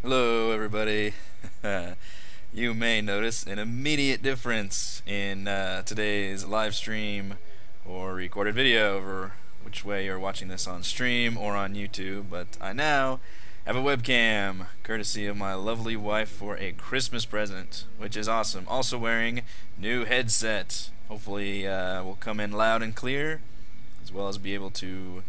Hello, everybody. You may notice an immediate difference in today's live stream or recorded video, over which way you're watching this, on stream or on YouTube. But I now have a webcam, courtesy of my lovely wife, for a Christmas present, which is awesome. Also wearing new headset. Hopefully will come in loud and clear, as well as be able to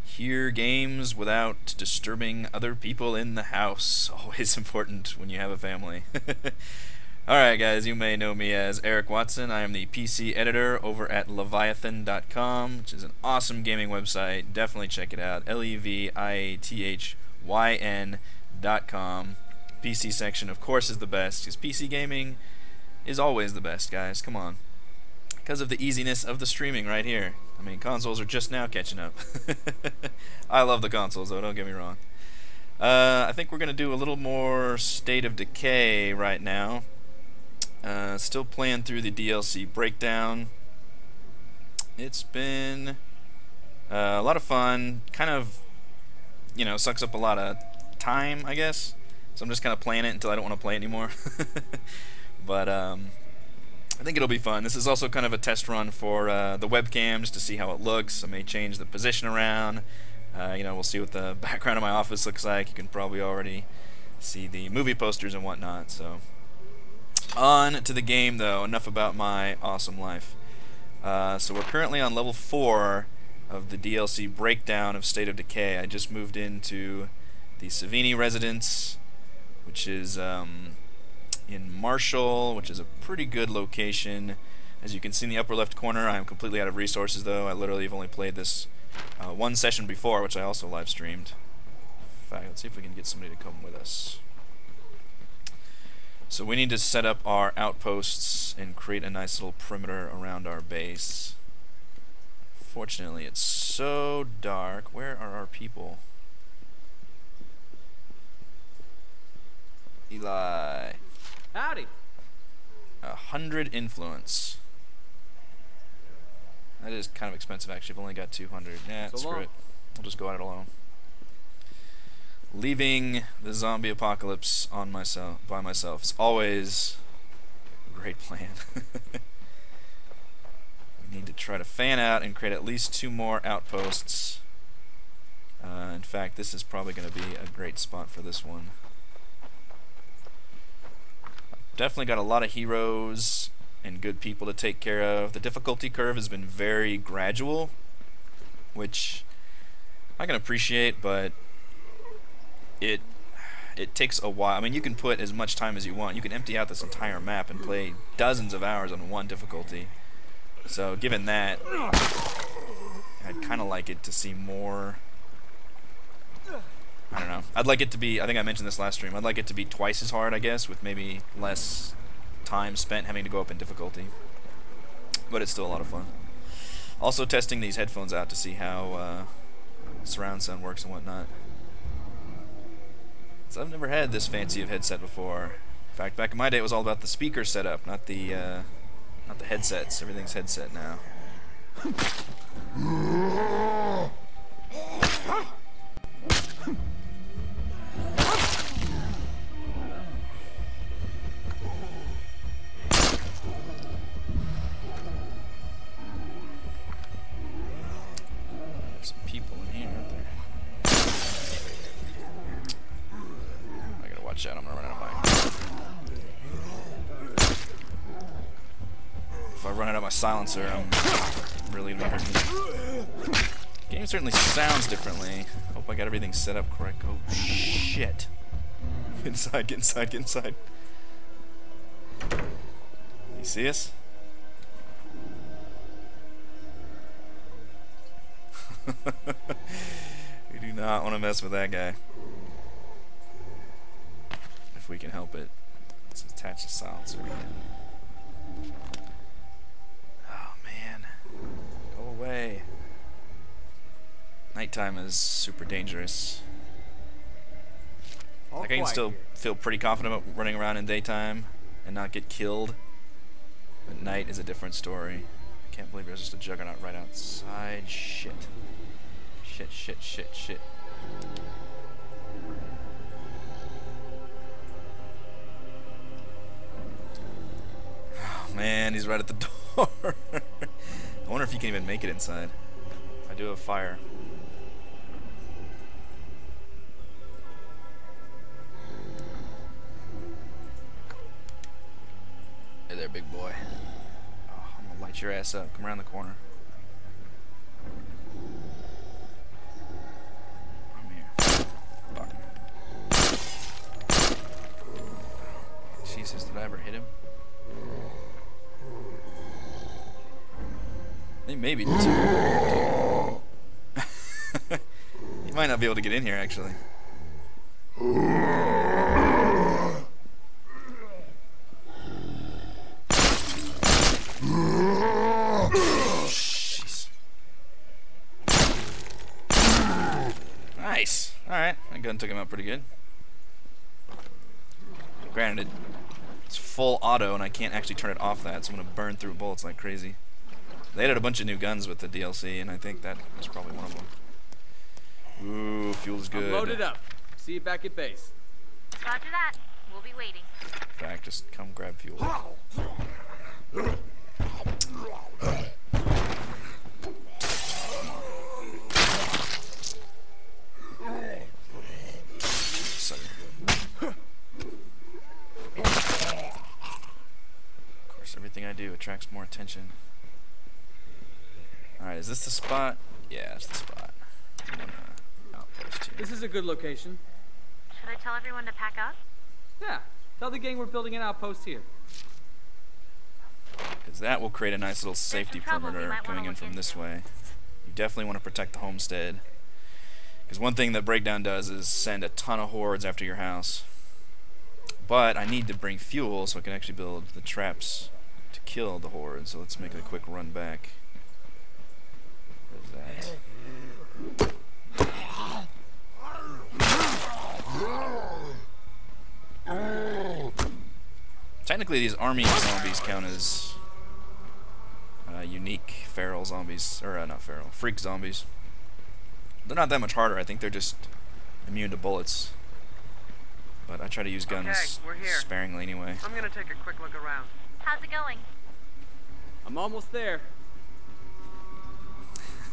hear games without disturbing other people in the house. Always important when you have a family. Alright guys, you may know me as Eric Watson. I am the PC editor over at Leviathan.com, which is an awesome gaming website. Definitely check it out. Leviathan.com. PC section, of course, is the best, because PC gaming is always the best, guys. Come on. Because of the easiness of the streaming right here. I mean, consoles are just now catching up. I love the consoles, though, don't get me wrong. I think we're going to do a little more State of Decay right now. Still playing through the DLC breakdown. It's been a lot of fun. Kind of, you know, sucks up a lot of time, I guess. So I'm just kind of playing it until I don't want to play it anymore. But, I think it'll be fun. This is also kind of a test run for the webcams to see how it looks. I may change the position around. You know, we'll see what the background of my office looks like. You can probably already see the movie posters and whatnot. So, on to the game, though. Enough about my awesome life. So we're currently on level 4 of the DLC breakdown of State of Decay. I just moved into the Savini residence, which is in Marshall, which is a pretty good location. As you can see in the upper left corner, I am completely out of resources, though. I literally have only played this one session before, which I also live streamed. In fact, let's see if we can get somebody to come with us. So we need to set up our outposts and create a nice little perimeter around our base. Fortunately, it's so dark. Where are our people? Eli. Howdy. 100 influence. That is kind of expensive, actually. I've only got 200. Nah, So screw long. it. We'll just go at it alone. Leaving the zombie apocalypse on by myself is always a great plan. We need to try to fan out and create at least 2 more outposts. In fact, this is probably going to be a great spot for this one. Definitely got a lot of heroes and good people to take care of. The difficulty curve has been very gradual, which I can appreciate, but it takes a while. I mean, you can put as much time as you want. You can empty out this entire map and play dozens of hours on one difficulty. So given that, I'd kind of like it to see more. I don't know. I'd like it to be, I think I mentioned this last stream, I'd like it to be twice as hard, I guess, with maybe less time spent having to go up in difficulty. But it's still a lot of fun. Also testing these headphones out to see how surround sound works and whatnot. So I've never had this fancy of headset before. In fact, back in my day it was all about the speaker setup, not the headsets. Everything's headset now. There's some people in here, aren't there? I gotta watch out, I'm gonna run out of my... If I run out of my silencer, I'm really gonna hurt me. The game certainly sounds differently. Hope I got everything set up correct. Oh shit. Get inside, get inside, get inside. You see us? We do not want to mess with that guy. If we can help it. Let's attach the silencer again. Oh man. Go away. Nighttime is super dangerous. Like, I can still feel pretty confident about running around in daytime and not get killed. But night is a different story. I can't believe there's just a juggernaut right outside. Shit. Shit. he's right at the door. I wonder if you can even make it inside. I do have fire. Hey there, big boy. Oh, I'm gonna light your ass up. Come around the corner. I'm here. Fuck. Jesus, did I ever hit him? He maybe did too. He might not be able to get in here, actually. Jeez. Nice. Alright, that gun took him out pretty good. Granted, it's full auto and I can't actually turn it off that, so I'm going to burn through bullets like crazy. They added a bunch of new guns with the DLC, and I think that was probably one of them. Ooh, fuel's good. I'm loaded up. See you back at base. Roger that. We'll be waiting. In fact, just come grab fuel. Of course, everything I do attracts more attention. Alright, is this the spot? Yeah, it's the spot. Outpost here. This is a good location. Should I tell everyone to pack up? Yeah. Tell the gang we're building an outpost here. Because that will create a nice little safety perimeter coming in from this way. You definitely want to protect the homestead. Because one thing that Breakdown does is send a ton of hordes after your house. But I need to bring fuel so I can actually build the traps to kill the hordes. So let's make a quick run back. That. Technically, these army zombies count as unique feral zombies, or not feral, freak zombies. They're not that much harder. I think they're just immune to bullets. But I try to use guns sparingly anyway. I'm gonna take a quick look around. How's it going? I'm almost there.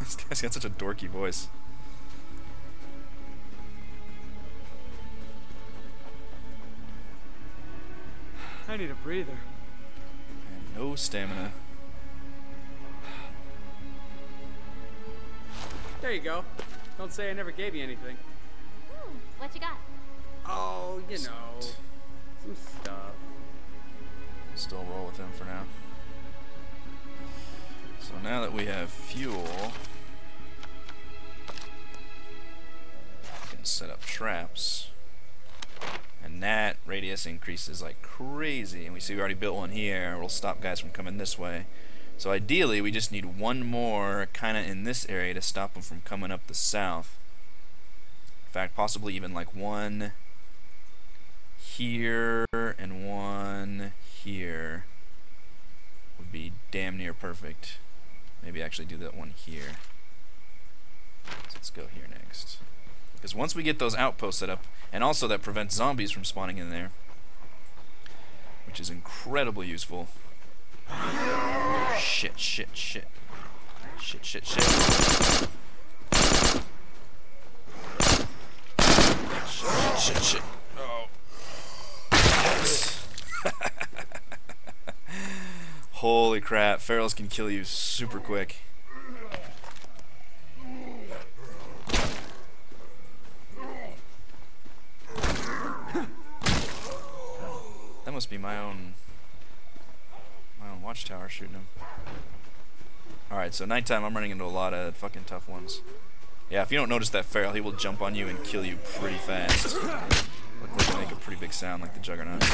This guy's got such a dorky voice. I need a breather. And no stamina. There you go. Don't say I never gave you anything. What you got? Oh, you know, some stuff. Still roll with him for now. So now that we have fuel, we can set up traps. And that radius increases like crazy. And we see we already built one here. We'll stop guys from coming this way. So ideally, we just need one more kind of in this area to stop them from coming up the south. In fact, possibly even like one here and one here would be damn near perfect. Maybe actually do that one here. So let's go here next. Because once we get those outposts set up, and also that prevents zombies from spawning in there, which is incredibly useful. Shit, shit, shit. Shit, shit, shit. Shit, shit, shit. Oh. Yes. Holy crap, ferals can kill you super quick. That must be my own watchtower shooting him. Alright, so nighttime I'm running into a lot of fucking tough ones. Yeah, if you don't notice that feral, he will jump on you and kill you pretty fast. Luckily they make a pretty big sound like the Juggernaut.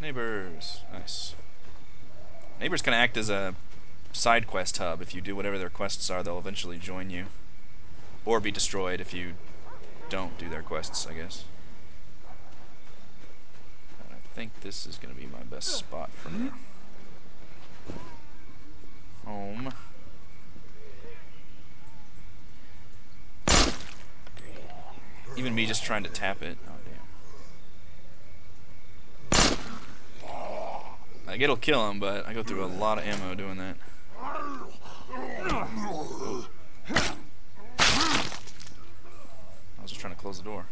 Neighbors. Nice. Neighbors can act as a side quest hub. If you do whatever their quests are, they'll eventually join you. Or be destroyed if you don't do their quests, I guess. And I think this is going to be my best spot for now. home. Even me just trying to tap it. Oh, damn. Like, it'll kill him, but I go through a lot of ammo doing that. Oh. I was just trying to close the door.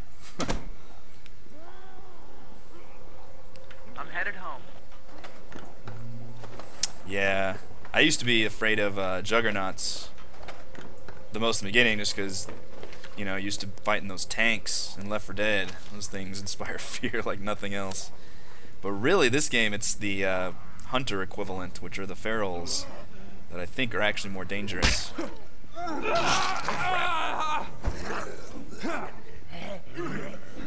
I'm headed home. Yeah, I used to be afraid of juggernauts the most in the beginning, just because, you know, I used to fight in those tanks in Left 4 Dead. Those things inspire fear like nothing else. But really, this game, it's the hunter equivalent, which are the ferals, that I think are actually more dangerous.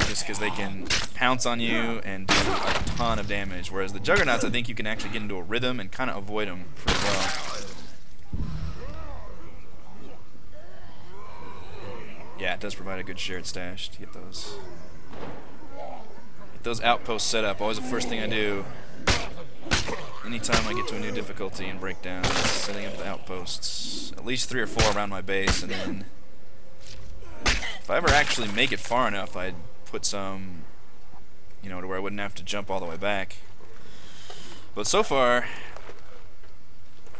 Just because they can pounce on you and do a ton of damage, whereas the juggernauts, I think you can actually get into a rhythm and kind of avoid them pretty well. Yeah, it does provide a good shared stash to get those. Get those outposts set up. Always the first thing I do anytime I get to a new difficulty and breakdown, setting up the outposts. At least 3 or 4 around my base, and then if I ever actually make it far enough, I'd put some, you know, to where I wouldn't have to jump all the way back. But so far,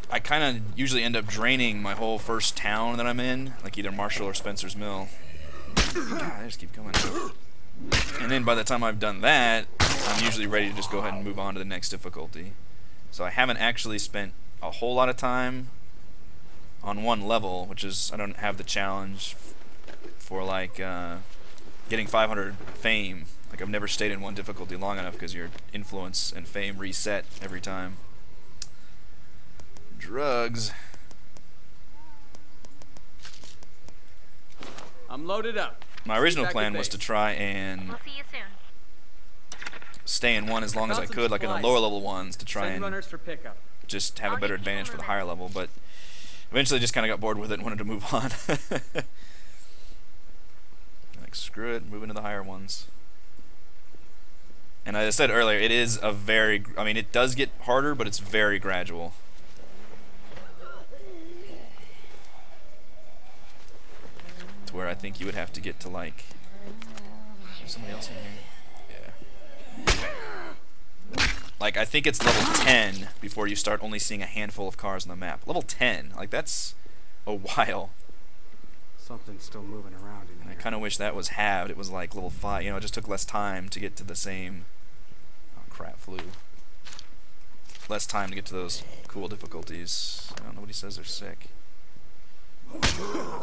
I kind of usually end up draining my whole first town that I'm in, like either Marshall or Spencer's Mill. God, I just keep coming. And then by the time I've done that, I'm usually ready to just go ahead and move on to the next difficulty. So I haven't actually spent a whole lot of time on one level, which is, I don't have the challenge for like getting 500 fame. Like, I've never stayed in one difficulty long enough because your influence and fame reset every time. Drugs. I'm loaded up. My original Back plan to was to base. try and We'll see you soon. stay in one as long as I Found some could, like in the supplies. lower level ones, to try Send and runners for pickup. just have a I'll better get people advantage for the moving. higher level, but eventually just kind of got bored with it and wanted to move on. Like, screw it, move into the higher ones. And as I said earlier, it is a very, I mean, it does get harder, but it's very gradual. To where I think you would have to get to, like, is there somebody else in here? Yeah. Like, I think it's level 10 before you start only seeing a handful of cars on the map. Level 10, like, that's a while. Something's still moving around in And I here. kind of wish that was halved. It was like level 5. You know, it just took less time to get to the same... Oh, crap, flew. Less time to get to those cool difficulties. I don't know, nobody says they're sick.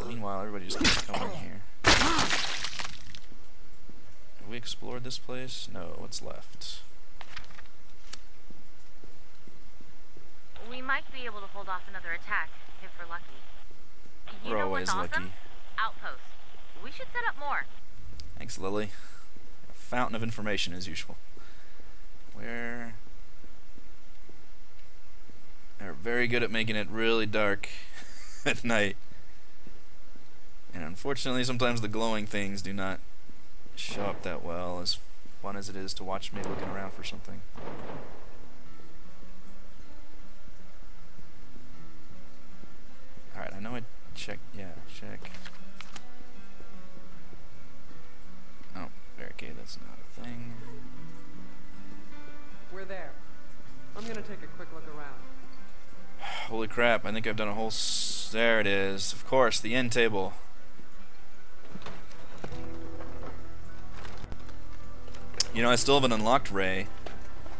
Meanwhile, everybody just keeps coming in here. Have we explored this place? No, what's left? We might be able to hold off another attack if we're lucky. You We're know always what's awesome? lucky. Outposts. We should set up more. Thanks, Lily. A fountain of information as usual. Where... They're very good at making it really dark at night. And unfortunately, sometimes the glowing things do not show up that well, as fun as it is to watch me looking around for something. Alright, I know I checked, yeah, check. Oh, barricade, that's not a thing. We're there. I'm gonna take a quick look around. Holy crap, I think I've done a whole there it is. Of course, the end table. You know, I still haven't unlocked Ray,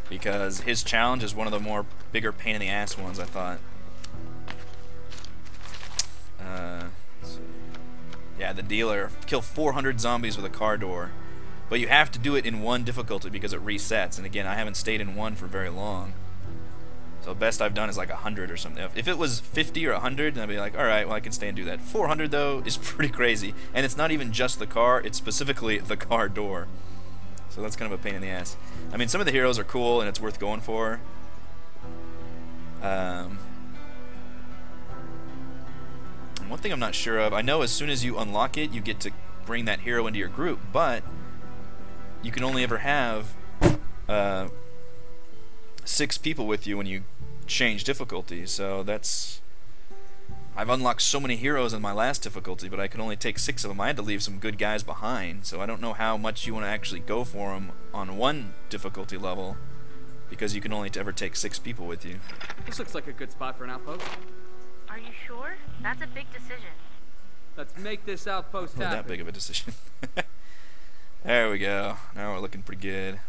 because his challenge is one of the more bigger pain in the ass ones, I thought. Let's see. Yeah, the dealer. Kill 400 zombies with a car door. But you have to do it in one difficulty because it resets. And again, I haven't stayed in one for very long. So best I've done is like 100 or something. If it was 50 or 100, then I'd be like, alright, well I can stay and do that. 400 though is pretty crazy. And it's not even just the car, it's specifically the car door. So that's kind of a pain in the ass. I mean, some of the heroes are cool and it's worth going for. And one thing I'm not sure of, I know as soon as you unlock it, you get to bring that hero into your group, but you can only ever have 6 people with you when you change difficulty, so that's I've unlocked so many heroes in my last difficulty, but I could only take 6 of them. I had to leave some good guys behind, so I don't know how much you want to actually go for them on one difficulty level, because you can only ever take 6 people with you. This looks like a good spot for an outpost. Are you sure? That's a big decision. Let's make this outpost Not happen. that big of a decision. There we go. Now we're looking pretty good.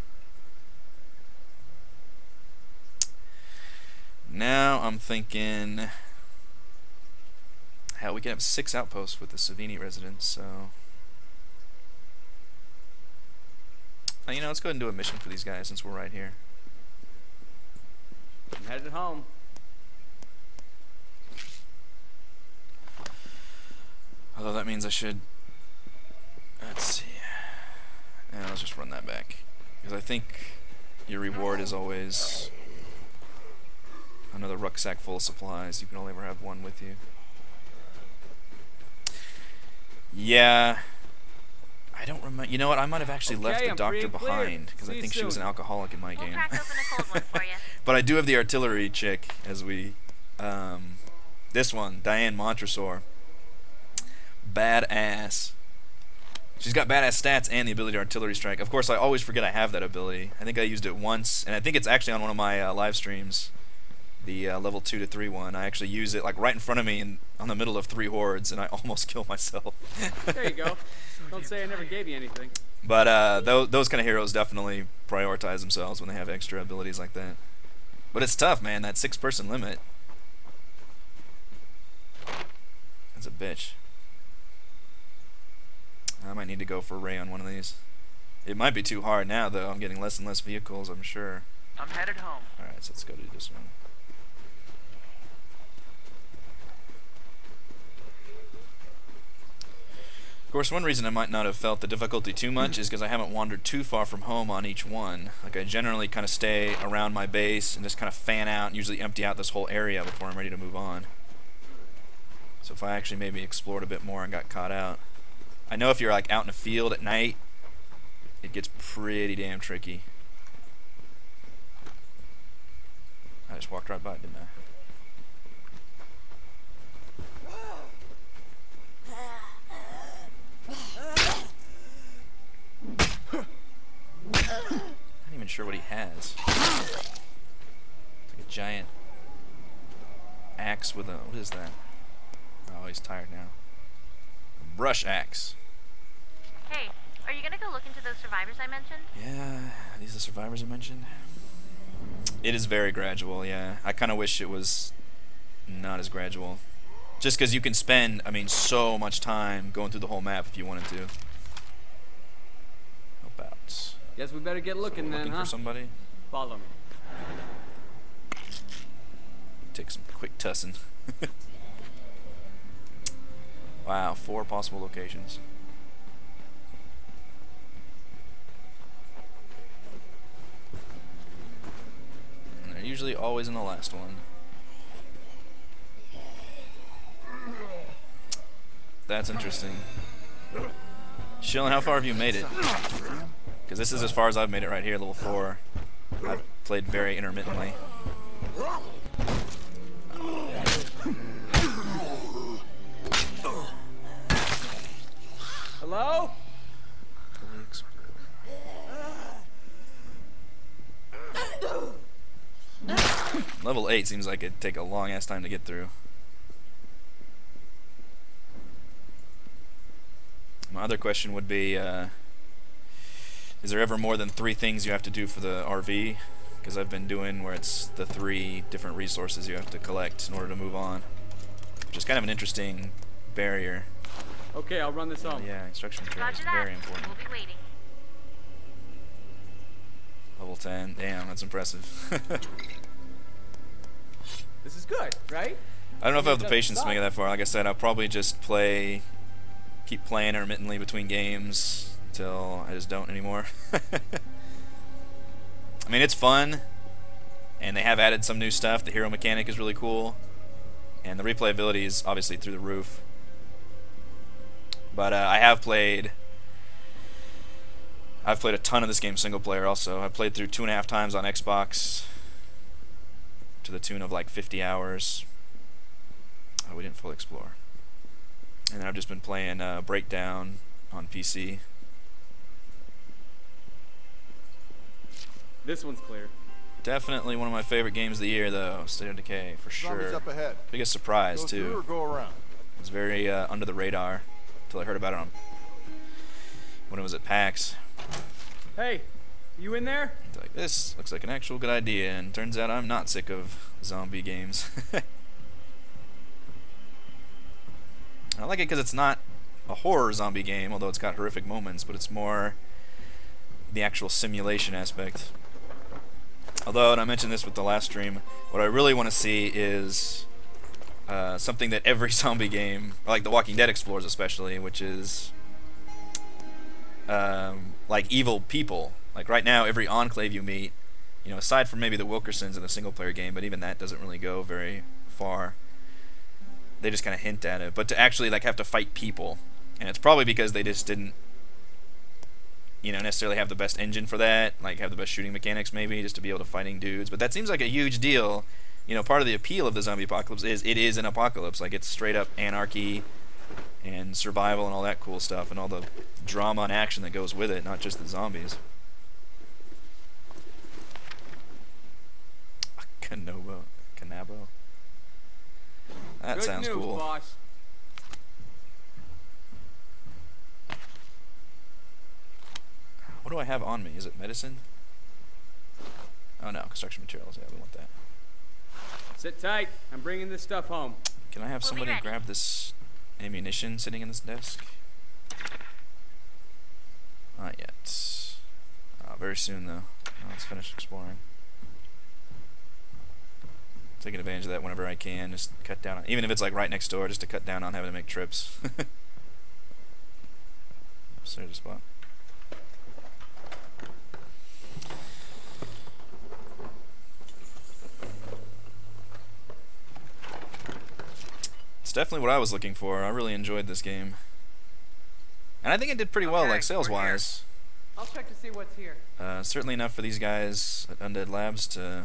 Now I'm thinking, hell, we can have 6 outposts with the Savini residence, so you know, let's go ahead and do a mission for these guys since we're right here. I'm headed home. Although that means I should, let's see, yeah, let's just run that back, because I think your reward is always another rucksack full of supplies. You can only ever have 1 with you. Yeah, I don't remember. You know what? I might have actually left the doctor behind, because I think she was an alcoholic in my game. We'll crack open a cold one for you. But I do have the artillery chick, as we, this one, Diane Montresor. Badass. She's got badass stats and the ability to artillery strike. Of course, I always forget I have that ability. I think I used it once, and I think it's actually on one of my live streams, the level 2 to 3 one. I actually use it like right in front of me in on the middle of 3 hordes, and I almost kill myself. There you go. Don't say I never gave you anything. But those kind of heroes definitely prioritize themselves when they have extra abilities like that. But it's tough, man. That 6-person limit. That's a bitch. I might need to go for Ray on one of these. It might be too hard now, though. I'm getting less and less vehicles, I'm sure. I'm headed home. Alright, so let's go do this one. Of course, one reason I might not have felt the difficulty too much is because I haven't wandered too far from home on each one. Like, I generally kind of stay around my base and just kind of fan out and usually empty out this whole area before I'm ready to move on. So if I actually maybe explored a bit more and got caught out. I know if you're like out in the field at night, it gets pretty damn tricky. I just walked right by it, didn't I? Not even sure what he has. It's like a giant axe with a, what is that? Oh, he's tired now. A brush axe. Hey, are you gonna go look into those survivors I mentioned? Yeah, are these the survivors I mentioned? It is very gradual, yeah. I kind of wish it was not as gradual. Just because you can spend, I mean, so much time going through the whole map if you wanted to. About. Guess we better get looking then, Looking huh? for somebody? Follow me. Take some quick tussing. Wow, 4 possible locations. And they're usually always in the last one. That's interesting. Shillin, how far have you made it? Because this is as far as I've made it right here, level 4. I've played very intermittently. Hello? Level 8 seems like it'd take a long ass time to get through. My other question would be, is there ever more than 3 things you have to do for the RV? Because I've been doing where it's the 3 different resources you have to collect in order to move on. Which is kind of an interesting barrier. Okay, I'll run this home. Yeah, instruction material is Roger that. very important. We'll be waiting. Level 10, damn, that's impressive. This is good, right? I don't know if I have the patience to make it that far. Like I said, I'll probably just keep playing intermittently between games until I just don't anymore. I mean, it's fun, and they have added some new stuff. The hero mechanic is really cool, and the replayability is obviously through the roof. But I've played a ton of this game single player also. I've played through 2.5 times on Xbox to the tune of like 50 hours. Oh, we didn't fully explore. And then I've just been playing Breakdown on PC. This one's clear. Definitely one of my favorite games of the year, though. State of Decay, for Zombies sure. up ahead. Biggest surprise, Go too. through or go around. It was very under the radar until I heard about it on when it was at PAX. Hey, you in there? It's like, this looks like an actual good idea, and turns out I'm not sick of zombie games. I like it because it's not a horror zombie game, although it's got horrific moments, but it's more the actual simulation aspect. Although, and I mentioned this with the last stream, what I really want to see is something that every zombie game, like The Walking Dead explores especially, which is like evil people. Like right now, every enclave you meet, you know, aside from maybe the Wilkersons in the single-player game, but even that doesn't really go very far. They just kind of hint at it. But to actually like have to fight people, and it's probably because they just didn't, you know, necessarily have the best engine for that, like have the best shooting mechanics maybe, just to be able to fighting dudes. But that seems like a huge deal. You know, part of the appeal of the zombie apocalypse is it is an apocalypse. Like it's straight up anarchy and survival and all that cool stuff, and all the drama and action that goes with it, not just the zombies. Canabo. That Good sounds news, cool. boss. What do I have on me? Is it medicine? Oh no, construction materials. Yeah, we want that. Sit tight. I'm bringing this stuff home. Can I have We'll be somebody ready. grab this ammunition sitting in this desk? Not yet. Very soon though. Let's finish exploring. Taking advantage of that whenever I can, just cut down on, even if it's like right next door, just to cut down on having to make trips. There's a spot. It's definitely what I was looking for. I really enjoyed this game. And I think it did pretty well, Okay, like sales-wise. I'll check to see what's here. Certainly enough for these guys at Undead Labs to,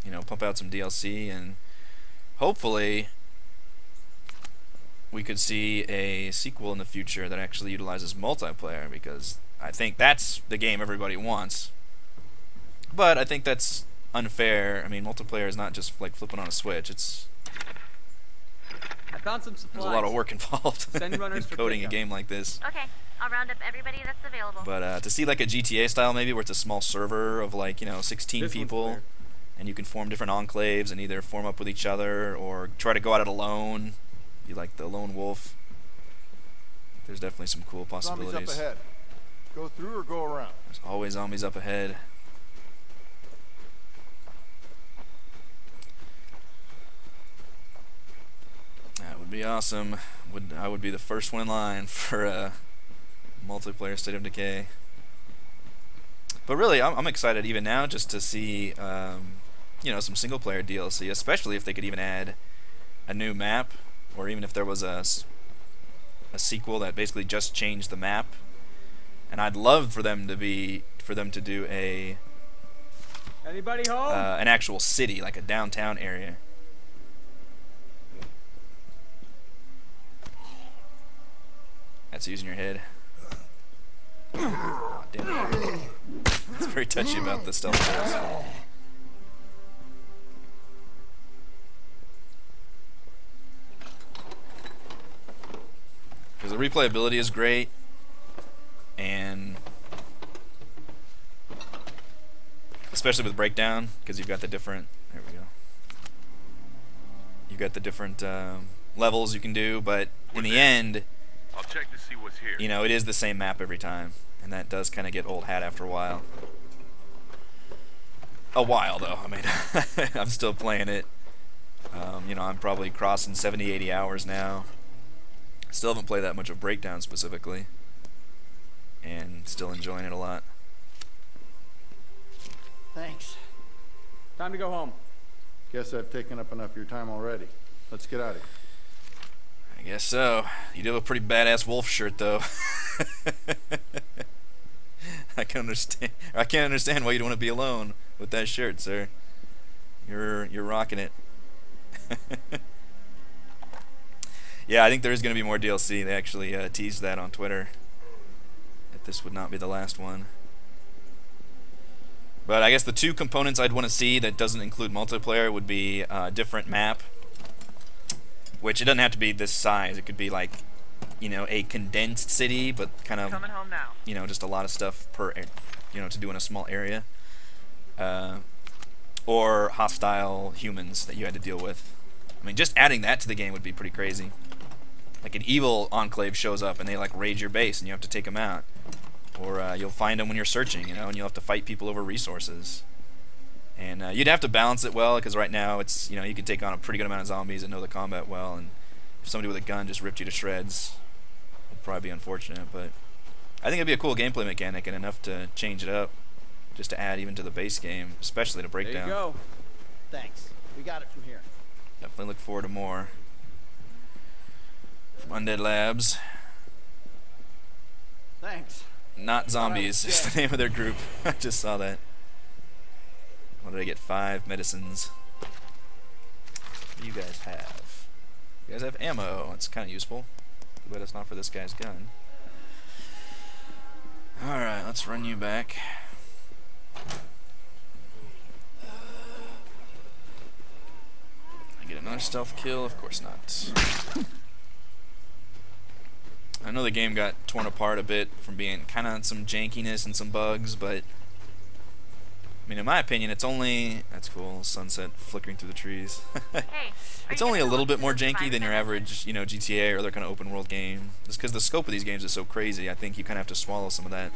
you know, pump out some DLC, and hopefully we could see a sequel in the future that actually utilizes multiplayer, because I think that's the game everybody wants. But I think that's unfair. I mean, multiplayer is not just like flipping on a switch. It's I found some supplies. there's a lot of work involved Send in runners for coding a pickup. game like this. Okay, I'll round up everybody that's available. But to see like a GTA style maybe, where it's a small server of like, you know, 16 This one's people, clear. and you can form different enclaves and either form up with each other or try to go at it alone, be like the lone wolf. There's definitely some cool Zombies possibilities. up ahead. Go through or go around. There's always zombies up ahead. That would be awesome. I would be the first one in line for a multiplayer State of Decay. But really, I'm excited even now just to see, you know, some single-player DLC, especially if they could even add a new map, or even if there was a sequel that basically just changed the map. And I'd love for them to do a Anybody home? an actual city, like a downtown area. That's using your head. Oh, damn it. It's very touchy about the stealth kills. Because the replayability is great, and especially with Breakdown, because you've got the different, there we go, you've got the different levels you can do, but in the end, I'll check to see what's here. you know, it is the same map every time, and that does kind of get old hat after a while. A while though, I mean, I'm still playing it. You know, I'm probably crossing 70, 80 hours now. Still haven't played that much of Breakdown specifically, and still enjoying it a lot. Thanks. Time to go home. Guess I've taken up enough of your time already. Let's get out of here. I guess so. You do have a pretty badass wolf shirt, though. I can't understand why you'd want to be alone with that shirt, sir. You're rocking it. Yeah, I think there is going to be more DLC. They actually teased that on Twitter, that this would not be the last one. But I guess the two components I'd want to see that doesn't include multiplayer would be a different map, which it doesn't have to be this size. It could be like, you know, a condensed city, but kind of, Coming home now. you know, just a lot of stuff per, you know, to do in a small area. Or hostile humans that you had to deal with. I mean, just adding that to the game would be pretty crazy. Like an evil enclave shows up and they like raid your base and you have to take them out. Or you'll find them when you're searching, you know, and you'll have to fight people over resources. And you'd have to balance it well, because right now it's, you know, you can take on a pretty good amount of zombies that know the combat well, and if somebody with a gun just ripped you to shreds, it'd probably be unfortunate. But I think it'd be a cool gameplay mechanic and enough to change it up, just to add even to the base game, especially to breakdown. There you go. Thanks. We got it from here. Definitely look forward to more from Undead Labs. Thanks. Not Zombies is the name of their group. I just saw that. What did I get? 5 medicines. What do you guys have? You guys have ammo. It's kind of useful. But it's not for this guy's gun. Alright, let's run you back. I get another stealth kill? Of course not. I know the game got torn apart a bit from being kind of some jankiness and some bugs, but I mean, in my opinion, it's only, that's cool, sunset flickering through the trees. Hey, It's only a little bit more janky than your average, you know, GTA or other kind of open world game. Just because the scope of these games is so crazy, I think you kind of have to swallow some of that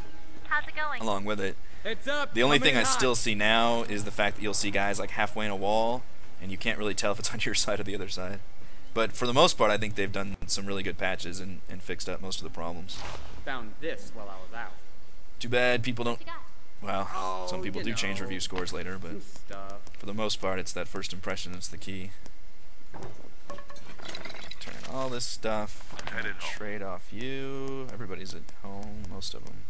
How's it going? along with it. Heads up. The only coming thing I in hot. still see now is the fact that you'll see guys like halfway in a wall, and you can't really tell if it's on your side or the other side. But for the most part, I think they've done some really good patches and fixed up most of the problems. Found this while I was out. Too bad people don't... What you got? Well, Oh, some people do you change know. review scores later, but Some stuff. for the most part, it's that first impression that's the key. Turn all this stuff. Headed home. Trade off you. Everybody's at home, most of them.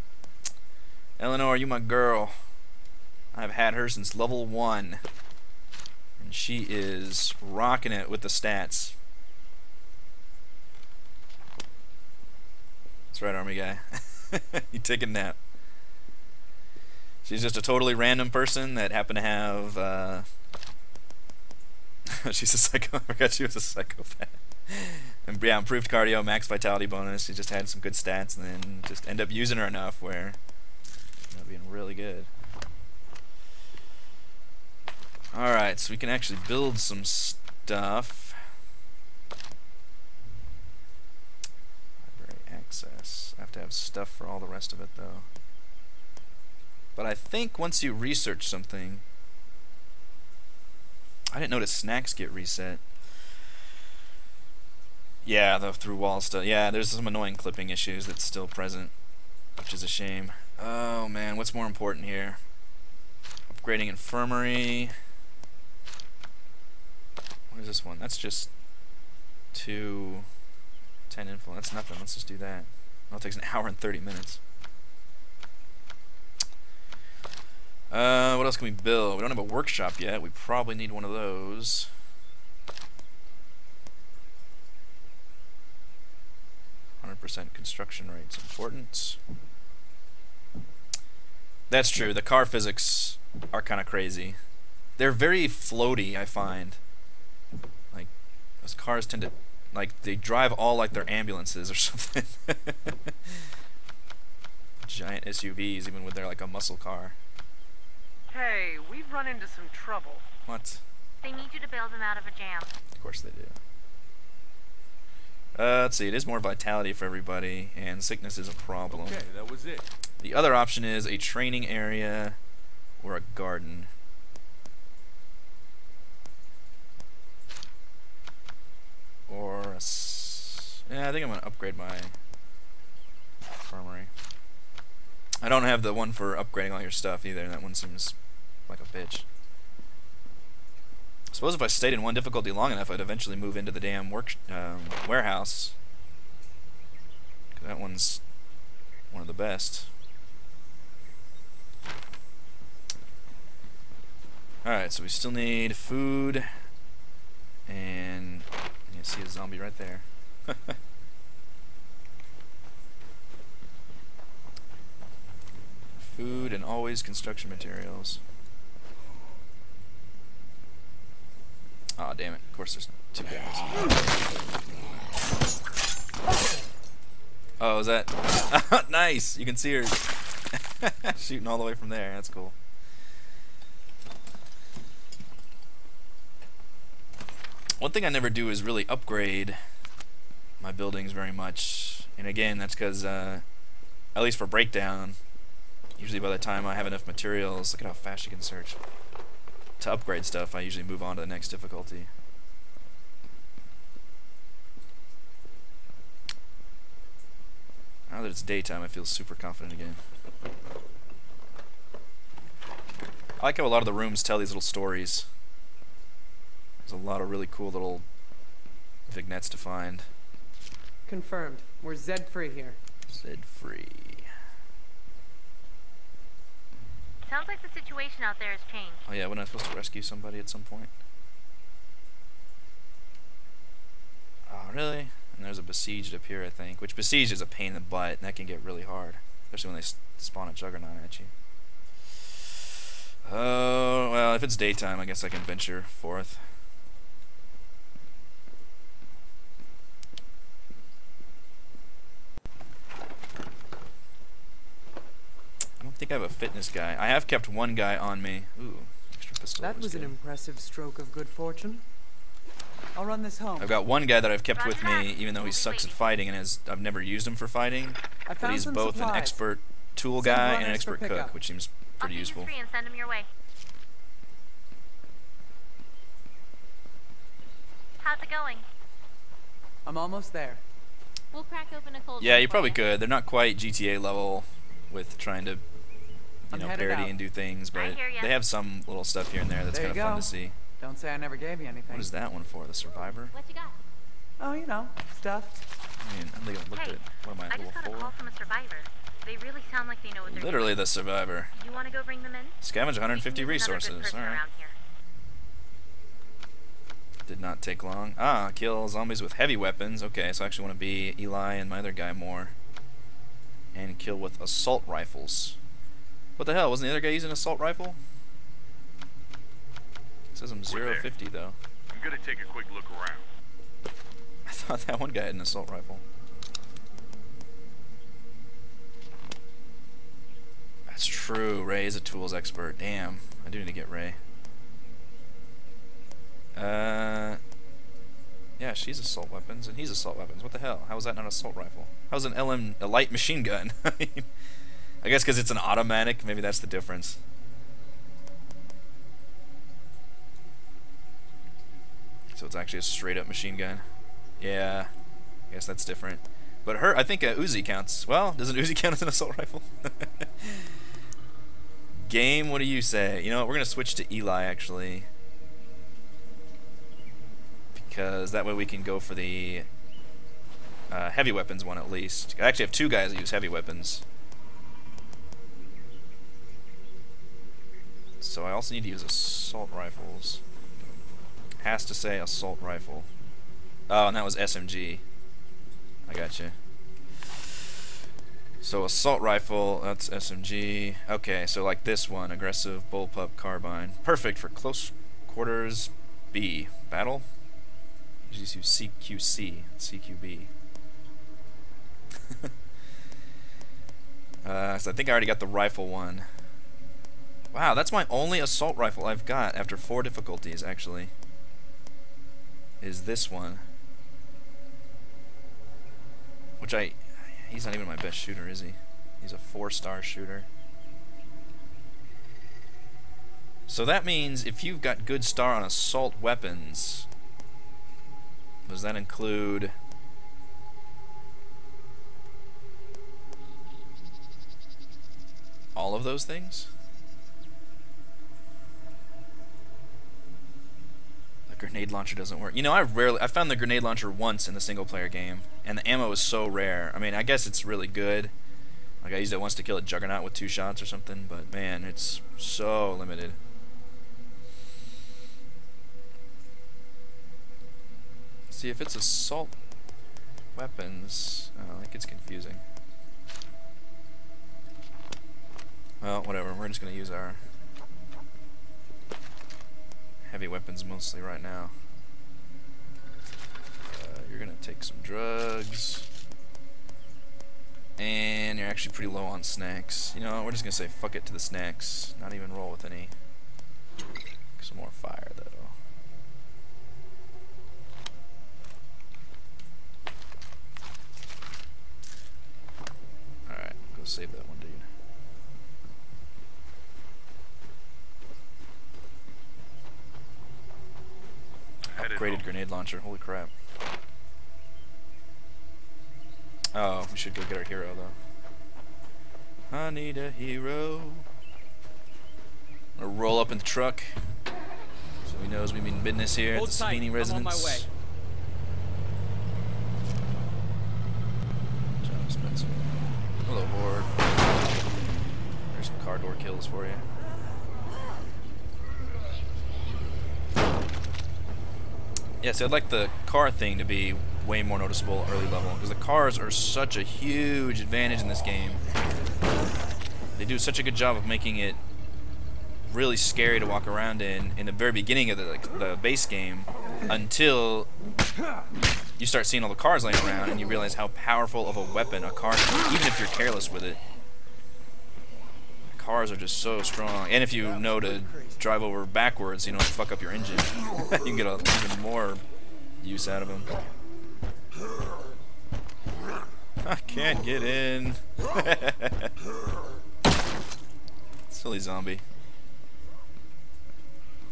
Eleanor, you my girl. I've had her since level 1. And she is rocking it with the stats. That's right, army guy. You take a nap. She's just a totally random person that happened to have, she's a psycho. I forgot she was a psychopath. And yeah, improved cardio, max vitality bonus. She just had some good stats, and then just end up using her enough where, you know, being really good. Alright, so we can actually build some stuff. Library access. I have to have stuff for all the rest of it, though. But I think once you research something... I didn't notice snacks get reset. Yeah, the through wall stuff. Yeah, there's some annoying clipping issues that's still present, which is a shame. Oh man, what's more important here? Upgrading infirmary. What is this one? That's just 10 influence. That's nothing. Let's just do that. Well, it takes an hour and 30 minutes. What else can we build? We don't have a workshop yet. We probably need one of those. % construction rate's important. That's true. The car physics are kind of crazy. They're very floaty, I find. Like, those cars tend to, like, they drive all like they're ambulances or something. Giant SUVs, even when they're like a muscle car. Hey, we've run into some trouble. What? They need you to bail them out of a jam. Of course they do. Let's see, it is more vitality for everybody, and sickness is a problem. Okay, that was it. The other option is a training area or a garden. Or a yeah, I think I'm going to upgrade my infirmary. I don't have the one for upgrading all your stuff either. That one seems like a bitch. I suppose if I stayed in one difficulty long enough, I'd eventually move into the damn warehouse. That one's one of the best. Alright, so we still need food. And you see a zombie right there. Food and always construction materials. Aw, damn it. Of course there's two guys. Oh, is that... Nice! You can see her shooting all the way from there. That's cool. One thing I never do is really upgrade my buildings very much. And again, that's because, at least for breakdown, usually by the time I have enough materials, look at how fast you can search. To upgrade stuff, I usually move on to the next difficulty. Now that it's daytime, I feel super confident again. I like how a lot of the rooms tell these little stories. There's a lot of really cool little vignettes to find. Confirmed. We're Zed-free here. Zed-free. Sounds like the situation out there has changed. Oh yeah, wasn't I supposed to rescue somebody at some point? Oh, really? And there's a besieged up here, I think. Which besieged is a pain in the butt, and that can get really hard. Especially when they spawn a juggernaut at you. Oh, well, if it's daytime, I guess I can venture forth. I don't think I have a fitness guy. I have kept one guy on me. Ooh, extra pistol. That was an good. impressive stroke of good fortune. I'll run this home. I've got one guy that I've kept with me, even though he sucks at fighting, and I've never used him for fighting. But he's both an expert tool guy and an expert cook, which seems pretty useful. I'll and send him your way. How's it going? I'm almost there. We'll crack open a cold. Yeah, you probably could. They're not quite GTA level with trying to, I'm headed parody out. and do things, but hear ya. they have some little stuff here and there that's There kind you of fun go. to see. Don't say I never gave you anything. What is that one for? The Survivor? What you got? Oh, you know, stuff. I mean, I think I looked Hey, at what am I, I just got a level call 4? from a survivor. They really sound like they know what they're Literally doing. the Survivor. You want to go bring them in? Scavenge 150 We can use another good resources. person Alright. around here. Did not take long. Ah, kill zombies with heavy weapons. Okay, so I actually want to be Eli and my other guy more. And kill with assault rifles. What the hell? Wasn't the other guy using an assault rifle? It says I'm We're there. 050 though. I'm gonna take a quick look around. I thought that one guy had an assault rifle. That's true. Ray is a tools expert. Damn. I do need to get Ray. Yeah, she's assault weapons, and he's assault weapons. What the hell? How is that not an assault rifle? How's an a light machine gun? I guess because it's an automatic. Maybe that's the difference. So it's actually a straight-up machine gun. Yeah, I guess that's different. But I think a Uzi counts. Well, does an Uzi count as an assault rifle? Game, what do you say? You know what? We're gonna switch to Eli actually. Because that way we can go for the heavy weapons one at least. I actually have two guys that use heavy weapons. So I also need to use assault rifles. Has to say assault rifle. Oh, and that was SMG. I gotcha. So assault rifle, that's SMG. Okay, so like this one, aggressive bullpup carbine. Perfect for close quarters B. Battle? Usually use CQC, CQB. So I think I already got the rifle one. Wow, that's my only assault rifle I've got after 4 difficulties, actually. Is this one. Which he's not even my best shooter, is he? He's a 4-star shooter. So that means if you've got good star on assault weapons, does that include all of those things? The grenade launcher doesn't work. You know, I found the grenade launcher once in the single player game, and the ammo is so rare. I mean, I guess it's really good. Like, I used it once to kill a juggernaut with 2 shots or something, but man, it's so limited. See, if it's assault weapons. Oh, that gets confusing. Well, whatever. We're just gonna use our heavy weapons mostly right now. You're gonna take some drugs. And you're actually pretty low on snacks. You know, we're just gonna say fuck it to the snacks. Not even roll with any. Some more fire, though. Alright, go save that one, dude. Upgraded grenade launcher, holy crap. Oh, we should go get our hero, though. I need a hero. I'm gonna roll up in the truck so he knows we mean business here at the Savini residence. I'm on my way. John Spencer. Hello, Horde. There's some car door kills for you. Yeah, so I'd like the car thing to be way more noticeable early level, because the cars are such a huge advantage in this game. They do such a good job of making it really scary to walk around in the very beginning of the base game, until you start seeing all the cars laying around and you realize how powerful of a weapon a car is, even if you're careless with it. Cars are just so strong, and if you know to drive over backwards, you don't fuck up your engine. You can get even more use out of them. I can't get in. Silly zombie.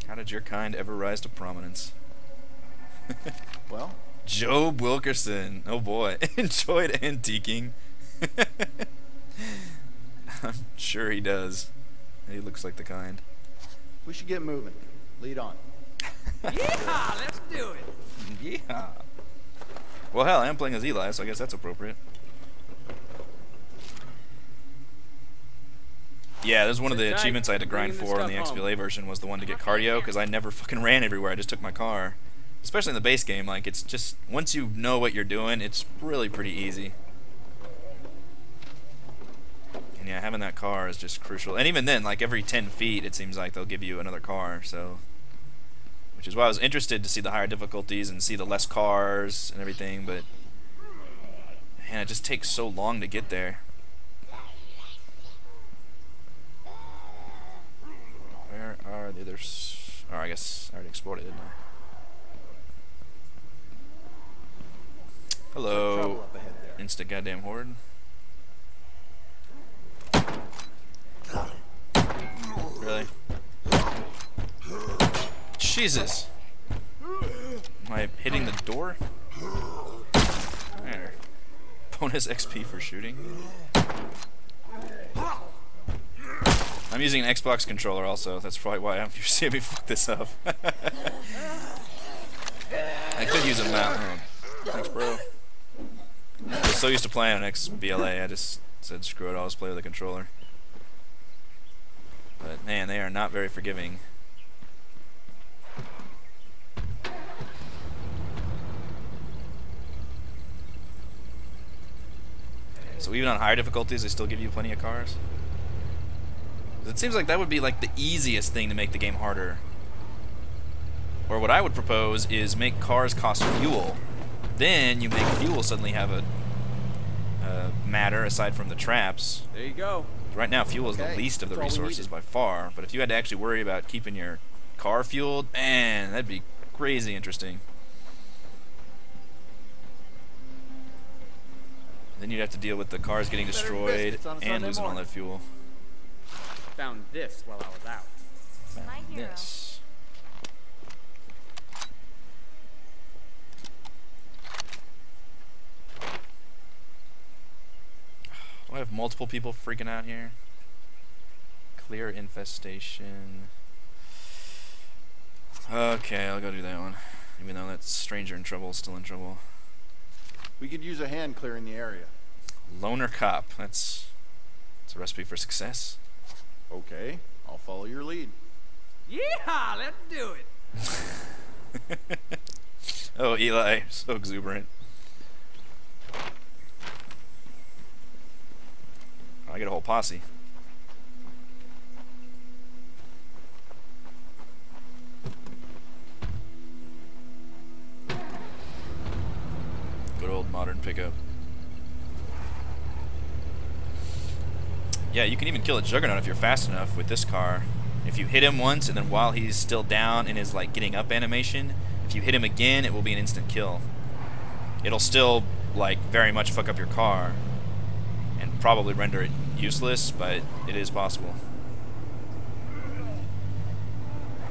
How did your kind ever rise to prominence? Well, Job Wilkerson. Oh boy. Enjoyed antiquing. I'm sure he does. He looks like the kind. we should get moving. Lead on. Yeah, let's do it. Yeah. Well, hell, I am playing as Eli, so I guess that's appropriate. Yeah, there's one of the achievements I had to grind for in the XBLA version was the one to get cardio, because I never fucking ran everywhere. I just took my car. Especially in the base game, like, it's just, once you know what you're doing, it's really pretty easy. And yeah, having that car is just crucial. And even then, like, every 10 feet, it seems like they'll give you another car, so. Which is why I was interested to see the higher difficulties and see the less cars and everything, but. Man, it just takes so long to get there. Where are the others? Oh, I guess I already explored it, didn't I? Hello, Insta goddamn horde. Really? Jesus! Am I hitting the door? There. Bonus XP for shooting. I'm using an Xbox controller also. That's probably why you're seeing me fuck this up. I could use a mouse. Oh, thanks, bro. I was so used to playing on XBLA, I just said screw it, I'll just play with a controller. But man, they are not very forgiving. So even on higher difficulties, they still give you plenty of cars? It seems like that would be like the easiest thing to make the game harder. Or what I would propose is make cars cost fuel. Then you make fuel suddenly have a matter aside from the traps. There you go. Right now, fuel is the least of the That's all we resources needed. by far. But if you had to actually worry about keeping your car fueled, man, that'd be crazy interesting. Then you'd have to deal with the cars getting destroyed biscuits on a and Sunday losing all morning. that fuel. Found this while I was out. My hero. This. Do I have multiple people freaking out here? Clear infestation. Okay, I'll go do that one. Even though that stranger in trouble is still in trouble. We could use a hand clearing the area. Loner cop. That's a recipe for success. Okay, I'll follow your lead. Yeah, let's do it. Oh, Eli, so exuberant. I get a whole posse. Good old modern pickup. Yeah, you can even kill a Juggernaut if you're fast enough with this car. If you hit him once, and then while he's still down in his like getting up animation, if you hit him again, it will be an instant kill. It'll still like very much fuck up your car, and probably render it useless, but it is possible.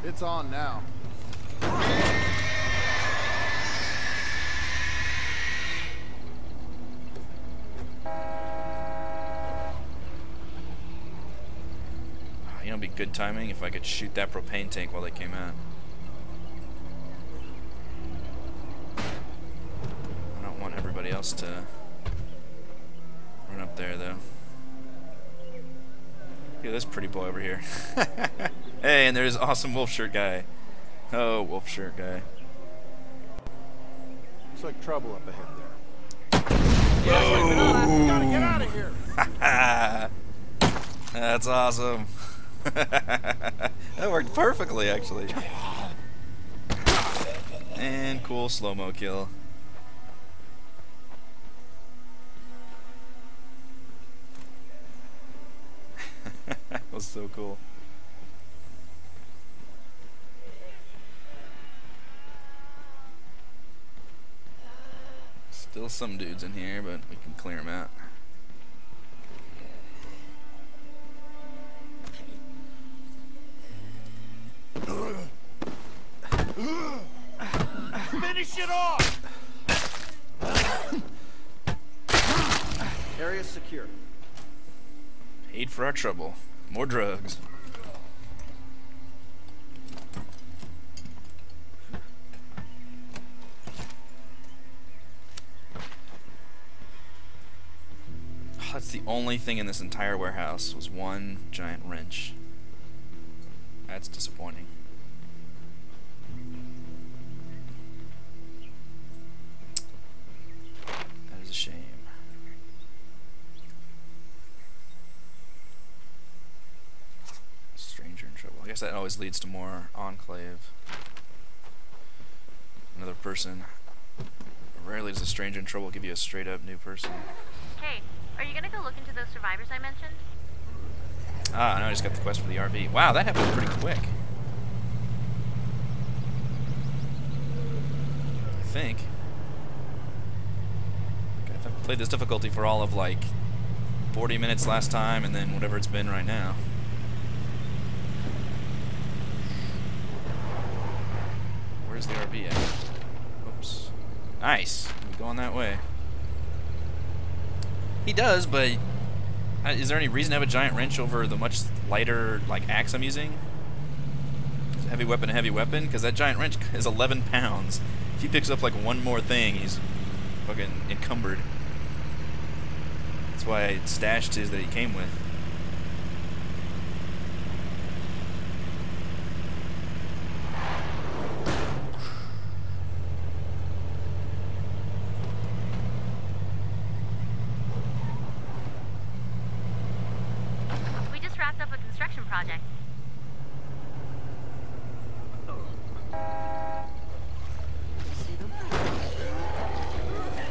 It's on now. You know, it'd be good timing if I could shoot that propane tank while they came out. I don't want everybody else to run up there, though. Look at this pretty boy over here. Hey, and there's awesome wolf shirt guy. Oh, wolf shirt guy. Looks like trouble up ahead there. We gotta get out of here. That's awesome. That worked perfectly, actually. And cool slow-mo kill. That was so cool. Still some dudes in here, but we can clear them out. Finish it off. Area secure. Paid for our trouble. More drugs. That's the only thing in this entire warehouse was one giant wrench. That's disappointing. That is a shame. Stranger in trouble. I guess that always leads to more Enclave. Another person. Rarely does a stranger in trouble give you a straight up new person. Hey, are you gonna go look into those survivors I mentioned? Ah, no, I just got the quest for the RV. Wow, that happened pretty quick. I think. I played this difficulty for all of like 40 minutes last time, and then whatever it's been right now. Where's the RV at? Whoops. Nice. We're going that way. He does, but is there any reason to have a giant wrench over the much lighter like axe I'm using? Heavy weapon, heavy weapon? Because that giant wrench is 11 pounds. If he picks up like one more thing, he's fucking encumbered. That's why I stashed his that he came with. We just wrapped up a construction project.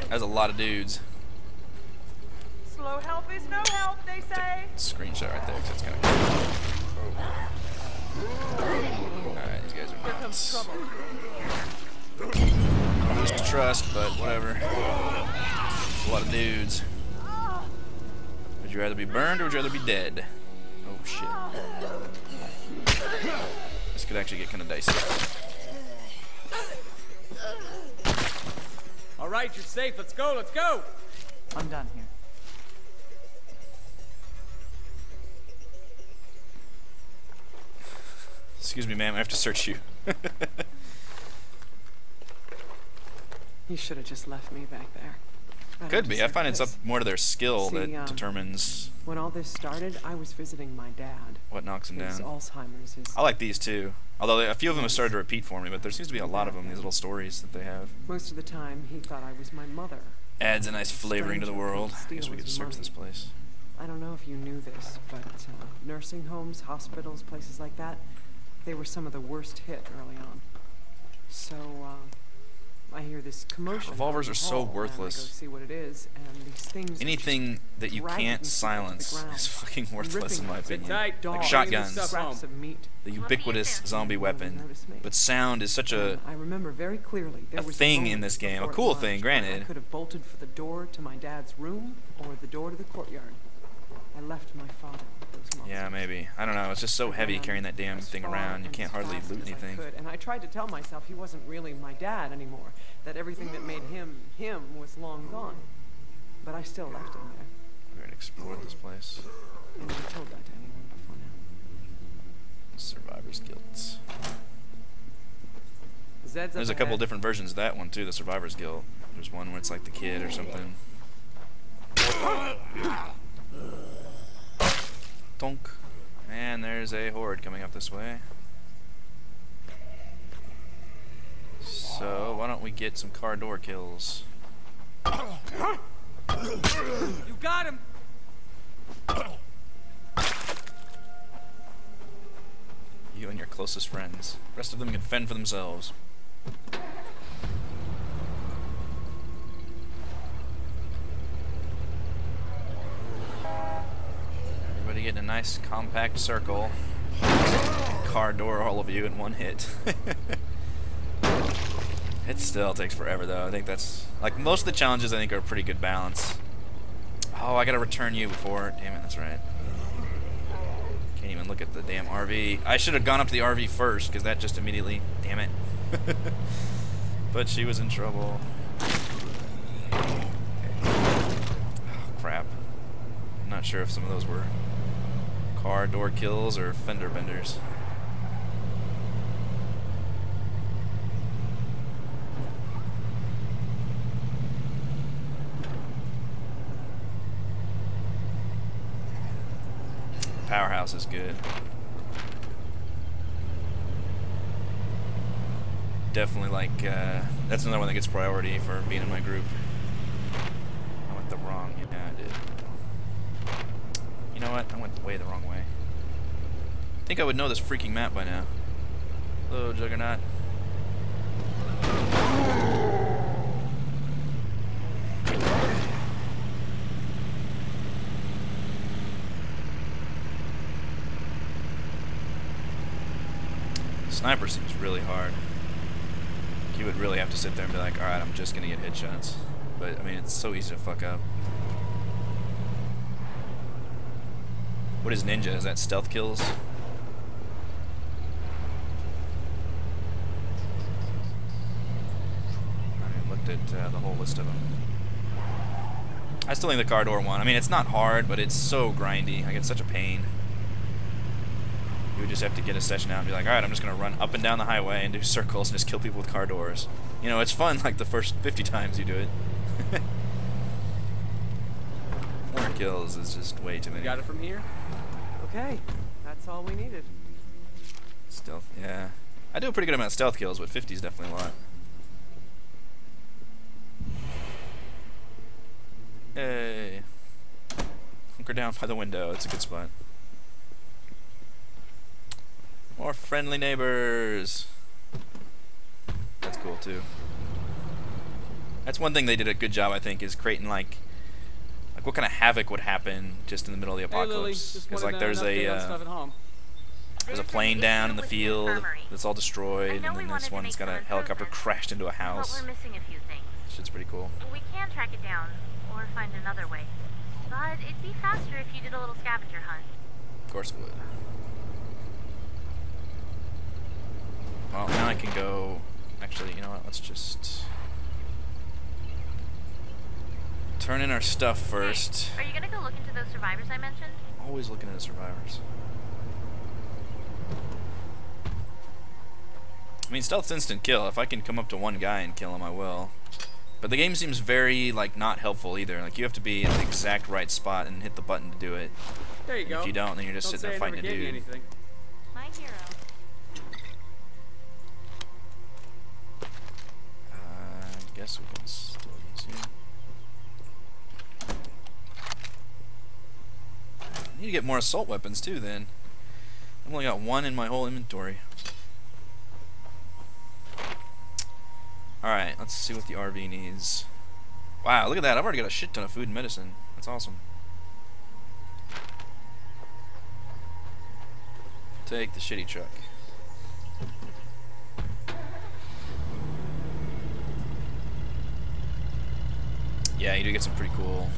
There's a lot of dudes. Slow help is no help, they say. Screenshot right there, because it's kind of cool. Alright, these guys are Here comes nuts. trouble. I don't trust, but whatever. A lot of dudes. Would you rather be burned or would you rather be dead? Oh shit. This could actually get kind of dicey. All right, you're safe. Let's go. Let's go. I'm done here. Excuse me, ma'am, I have to search you. You should have just left me back there. I Could don't be. I find deserve it's this. up more to their skill See, that determines When all this started, I was visiting my dad. what knocks them His down. Alzheimer's is... I like these too. Although a few of them have started to repeat for me, but there seems to be a lot of them, these little stories that they have. Most of the time, he thought I was my mother. Adds a nice flavoring to the Stranger world. come I guess steal we could his search money. this place. I don't know if you knew this, but nursing homes, hospitals, places like that, they were some of the worst hit early on. So, I hear this commotion. Revolvers down are the so hall, and I worthless. go see what it is, and these things Anything that you dragging can't people to the silence ground, is fucking worthless in my ripping opinion. tight, dogs, Like shotguns, scraps of meat. the ubiquitous zombie weapon. But sound is such a I remember very clearly there was thing moment in this game, a before it cool launched thing, where I granted. could have bolted for the door to my dad's room or the door to the courtyard. I left my father with those monsters. yeah, maybe. I don't know. It's just so I heavy ran carrying that damn as thing far around. You and can't as hardly fast loot as I anything. could, and I tried to tell myself he wasn't really my dad anymore, that everything that made him was long gone. But I still left him there. We're gonna explore this place. I never told that to anyone before now. Survivor's Guilt. Zed's There's a up couple ahead. different versions of that one too, the Survivor's Guilt. There's one where it's like the kid or something. Donk. And there's a horde coming up this way. So why don't we get some car door kills? You got him. You and your closest friends. The rest of them can fend for themselves. Everybody getting a nice compact circle. Car door all of you in one hit. It still takes forever though. I think that's like most of the challenges I think are a pretty good balance. Oh, I gotta return you before. Damn it, that's right. Can't even look at the damn RV. I should have gone up to the RV first because that just immediately. Damn it. But she was in trouble. Okay. Oh, crap. I'm not sure if some of those were car door kills or fender benders. Powerhouse is good. Definitely like, that's another one that gets priority for being in my group. I went the wrong, yeah I did. You know what, I went way the wrong way. I think I would know this freaking map by now. Hello, Juggernaut. Sniper seems really hard. You would really have to sit there and be like, alright, I'm just gonna get headshots. But, I mean, it's so easy to fuck up. What is ninja? Is that stealth kills? I haven't looked at the whole list of them. I still think the car door one. I mean, it's not hard, but it's so grindy. Like, it's such a pain. You would just have to get a session out and be like, alright, I'm just going to run up and down the highway and do circles and just kill people with car doors. You know, it's fun like the first 50 times you do it. 4 kills is just way too many. Got it from here. Okay, that's all we needed. Stealth, yeah. I do a pretty good amount of stealth kills, but 50 is definitely a lot. Hey. Hunker down by the window, it's a good spot. More friendly neighbors. That's cool too. That's one thing they did a good job, I think, is creating like what kind of havoc would happen just in the middle of the Hey, Lily, apocalypse. just Because wanted like there's an update on a stuff at home. there's a There's plane an down in issue the with the field infirmary. that's all destroyed, I and know then we this wanted to one's make got some a helicopter improvements, crashed into a but house. we're missing a few things. Shit's pretty cool. We can track it down, or find another way. But it'd be faster if you did a little scavenger hunt. Of course it would. Well, now I can go. Actually, you know what? Let's just turn in our stuff first. Hey, are you gonna go look into those survivors I mentioned? Always looking at the survivors. I mean, stealth's instant kill. If I can come up to one guy and kill him, I will. But the game seems very, like, not helpful either. Like, you have to be in the exact right spot and hit the button to do it. There you And go. if you don't, then you're just Don't sitting there say I fighting a never gave you dude. anything. My hero. I guess we can still use you. get more assault weapons too then. I've only got one in my whole inventory. Alright, let's see what the RV needs. Wow, look at that. I've already got a shit ton of food and medicine. That's awesome. Take the shitty truck. Yeah, you do get some pretty cool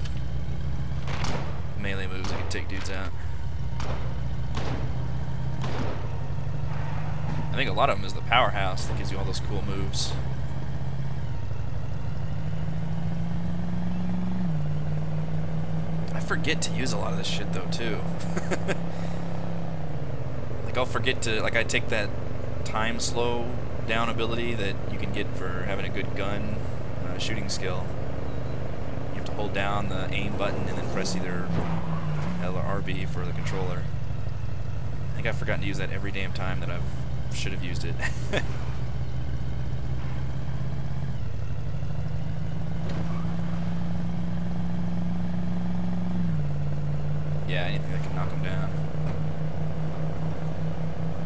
melee moves that can take dudes out. I think a lot of them is the powerhouse that gives you all those cool moves. I forget to use a lot of this shit though too. Like I'll forget to, like I take that time slow down ability that you can get for having a good gun shooting skill. You have to hold down the aim button and then press either L or RB for the controller. I think I've forgotten to use that every damn time that I should have used it. Yeah, anything that can knock them down.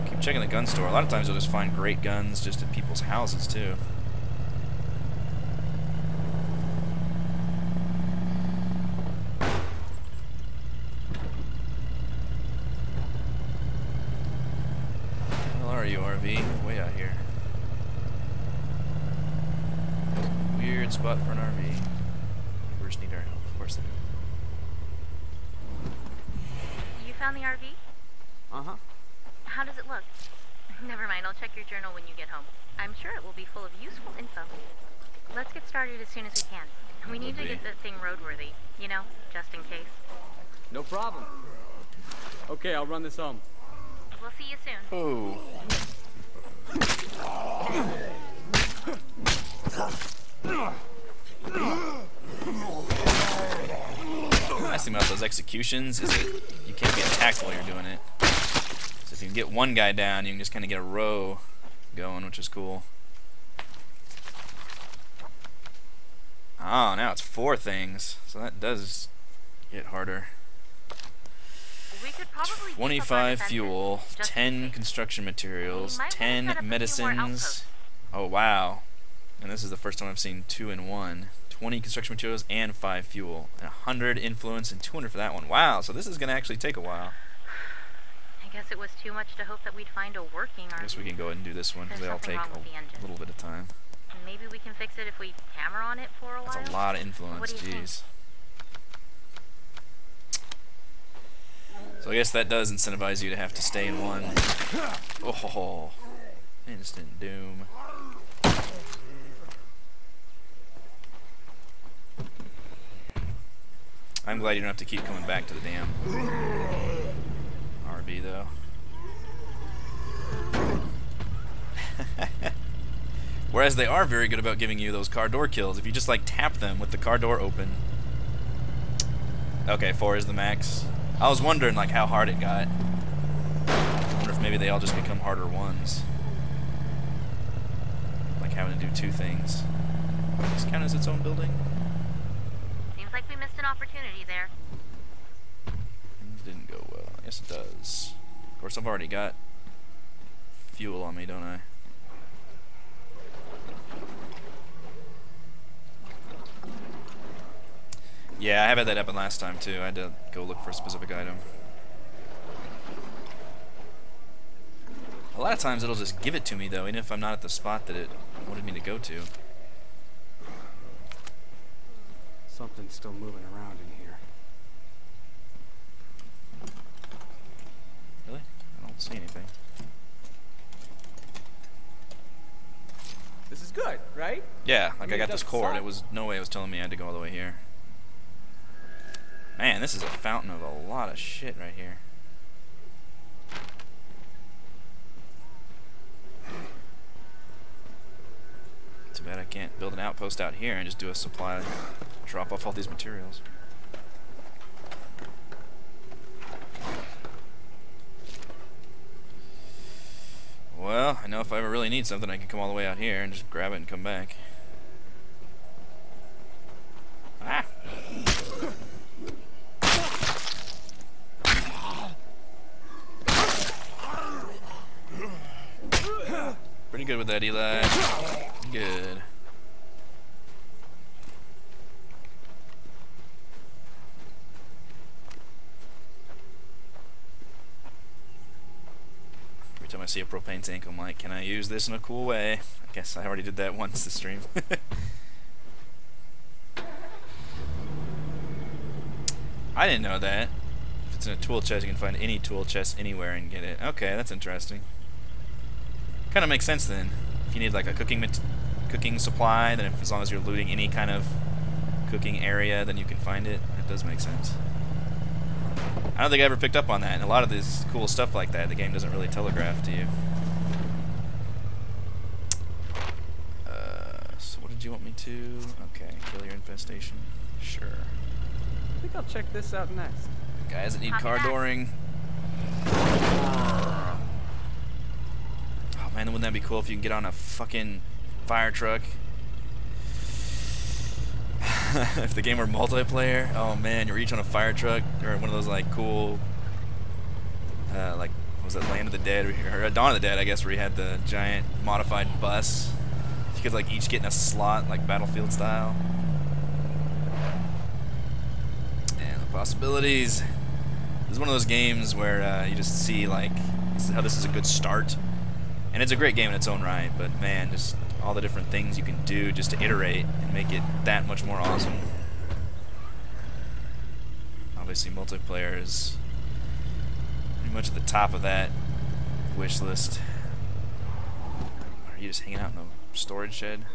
Keep checking the gun store. A lot of times you'll just find great guns just at people's houses too. Where are you, RV? Way out here. Weird spot for an RV. Neighbors need our help. Of course they do. You found the RV? Uh-huh. How does it look? Never mind, I'll check your journal when you get home. I'm sure it will be full of useful info. Let's get started as soon as we can. We need to get the thing roadworthy, you know, just in case. No problem. Okay, I'll run this home. We'll see you soon. Oh. The nice thing about those executions is that you can't get attacked while you're doing it. So if you can get one guy down, you can just kind of get a row going, which is cool. Oh, now it's 4 things, so that does get harder. We could probably beef up our 25 defenses, fuel, just in 10 case. construction materials, We might wanna 10 set up a few more medicines. outposts. Oh wow. And this is the first time I've seen 2 in 1. 20 construction materials and 5 fuel. And 100 influence and 200 for that one. Wow, so this is going to actually take a while. I guess it was too much to hope that we'd find a working RV. I guess we can go ahead and do this one because they There's all take something wrong with the engine. a little bit of time. Maybe we can fix it if we hammer on it for a while. That's a lot of influence, What do you think? jeez. So I guess that does incentivize you to have to stay in one. Oh, instant doom. I'm glad you don't have to keep coming back to the damn RV though. Whereas they are very good about giving you those car door kills. If you just like tap them with the car door open. Okay, 4 is the max. I was wondering like how hard it got. I wonder if maybe they all just become harder ones. Like having to do 2 things. Does this count as its own building? Seems like we missed an opportunity there. Didn't go well. Yes, it does. Of course, I've already got fuel on me, don't I? Yeah, I have had that happen last time too. I had to go look for a specific item. A lot of times it'll just give it to me though, even if I'm not at the spot that it wanted me to go to. Something's still moving around in here. Really? I don't see anything. This is good, right? Yeah, like I mean, got it this doesn't cord. suck. It was no way it was telling me I had to go all the way here. Man, this is a fountain of a lot of shit right here. Too bad I can't build an outpost out here and just do a supply, drop off all these materials. Well, I know if I ever really need something, I can come all the way out here and just grab it and come back. Ah! Pretty good with that, Eli. Good. Every time I see a propane tank, I'm like, can I use this in a cool way? I guess I already did that once this stream. I didn't know that. If it's in a tool chest, you can find any tool chest anywhere and get it. Okay, that's interesting. Kind of makes sense then. If you need like a cooking supply, then as long as you're looting any kind of cooking area, then you can find it. It does make sense. I don't think I ever picked up on that. And a lot of this cool stuff like that, the game doesn't really telegraph to you. So what did you want me to? Okay, kill your infestation. Sure. I think I'll check this out next. Guys that need car dooring. Oh man, wouldn't that be cool if you can get on a fucking fire truck? If the game were multiplayer, oh man, you're each on a fire truck or one of those like cool, like what was it, Land of the Dead or Dawn of the Dead, I guess, where you had the giant modified bus. You could like each get in a slot, like Battlefield style. And the possibilities. This is one of those games where you just see like how this is a good start, and it's a great game in its own right. But man, just all the different things you can do just to iterate and make it that much more awesome. Obviously, multiplayer is pretty much at the top of that wish list. Are you just hanging out in a storage shed?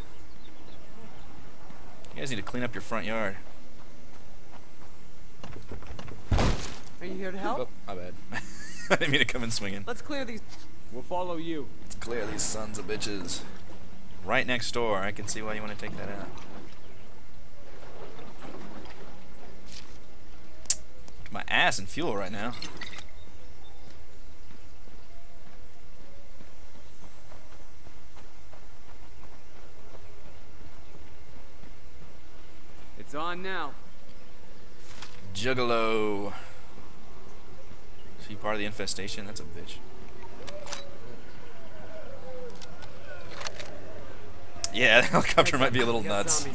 You guys need to clean up your front yard. Are you here to help? Oh, my bad. I didn't mean to come in swinging. Let's clear these. We'll follow you. Let's clear these sons of bitches. Right next door. I can see why you want to take that out. Look at my ass in fuel right now. It's on now. Juggalo. So you part of the infestation? That's a bitch. Yeah, the helicopter might be a little nuts.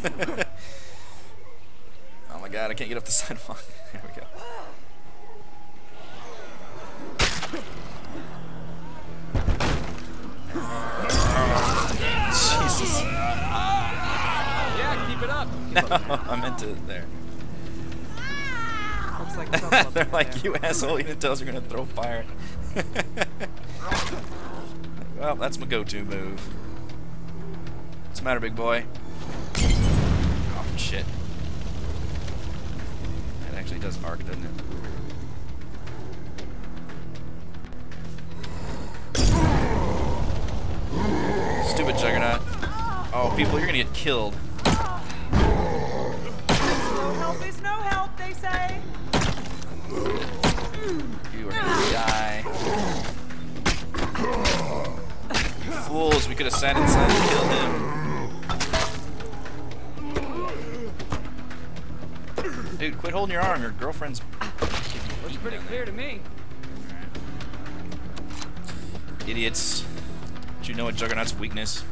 Oh my god, I can't get up the sidewalk. There we go. Jesus. Yeah, keep it up. No, I meant to there. Looks like trouble up They're in like, there. you asshole, you didn't tell us you're gonna throw fire. Well, that's my go-to move. What's the matter, big boy? Oh, shit. It actually does arc, doesn't it? Stupid Juggernaut. Oh, people, you're gonna get killed. No help is no help, they say. You are gonna die. You fools, we could have sat inside and killed him. Dude, quit holding your arm. Your girlfriend's Looks pretty clear to me. idiots. Do you know what Juggernaut's weakness?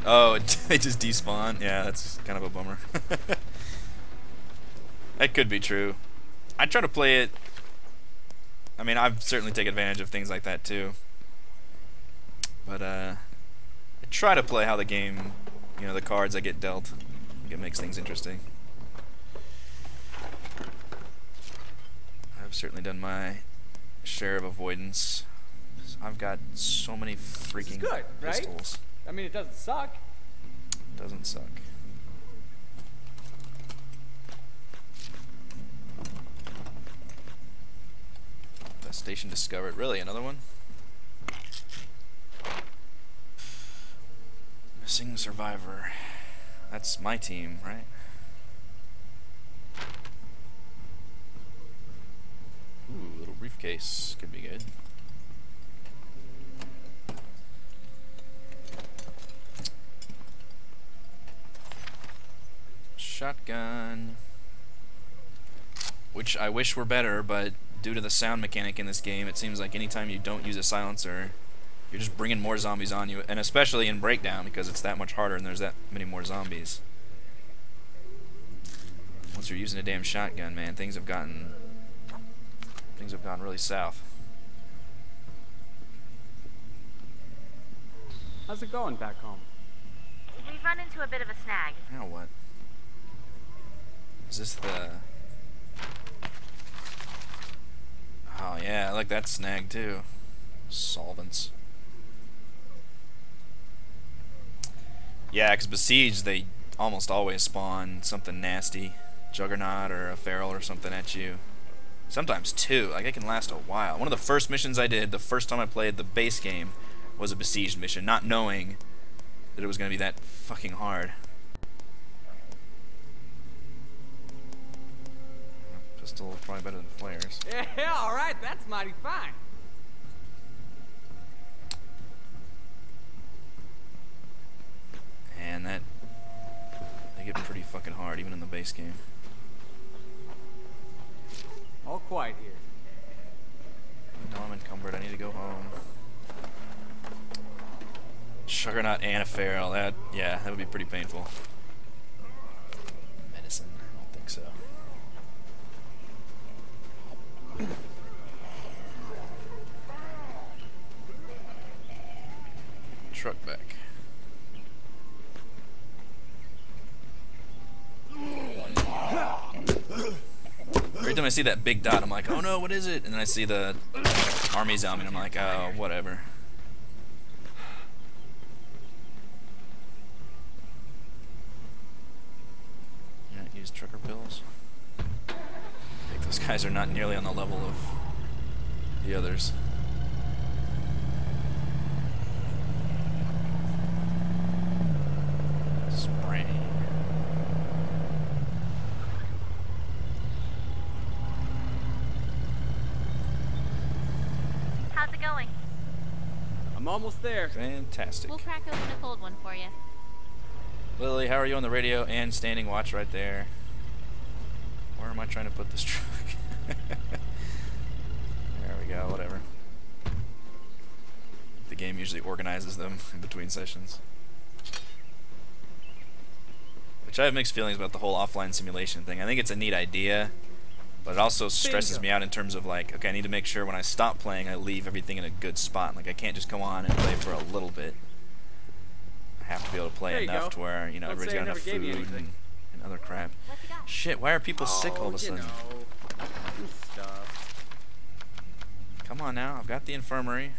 Oh, they just despawn? Yeah, that's kind of a bummer. That could be true. I try to play it. I mean, I've certainly taken advantage of things like that too. But I try to play how the game, you know, the cards I get dealt. I think it makes things interesting. I've certainly done my share of avoidance. I've got so many freaking good, right? pistols. I mean, it doesn't suck. Doesn't suck. Station discovered. Really, another one? Missing survivor. That's my team, right? Ooh, little briefcase. Could be good. Shotgun. Which I wish were better, but due to the sound mechanic in this game, it seems like anytime you don't use a silencer, you're just bringing more zombies on you, and especially in Breakdown because it's that much harder and there's that many more zombies. Once you're using a damn shotgun, man, things have gone really south. How's it going back home? We've run into a bit of a snag. Now what? Is this the... Oh yeah, I like that snag too. Solvents. Yeah, because Besieged, they almost always spawn something nasty. Juggernaut or a Feral or something at you. Sometimes two. Like, it can last a while. One of the first missions I did, the first time I played the base game, was a Besieged mission, not knowing that it was going to be that fucking hard. Pistol probably better than flares. Yeah, alright, that's mighty fine. And that... they get pretty fucking hard, even in the base game. All quiet here. No, I'm encumbered. I need to go home. Juggernaut and a Feral. That, yeah, that would be pretty painful. Medicine. I don't think so. Truck back. Every time I see that big dot, I'm like, oh no, what is it? And then I see the army zombie, and I'm like, oh, whatever. Yeah, use trucker pills. I think those guys are not nearly on the level of the others. Spray. How's it going? I'm almost there. Fantastic. We'll crack open a cold one for you. Lily, how are you on the radio and standing watch right there? Where am I trying to put this truck? There we go, whatever. The game usually organizes them in between sessions. Which I have mixed feelings about the whole offline simulation thing. I think it's a neat idea, but it also stresses me out in terms of like, okay, I need to make sure when I stop playing I leave everything in a good spot. Like I can't just come on and play for a little bit. I have to be able to play enough to where, you know, Don't everybody's say I got enough never gave you food and anything. other crap. What you got? Shit, why are people sick all of a sudden? You know, some stuff. Come on now, I've got the infirmary.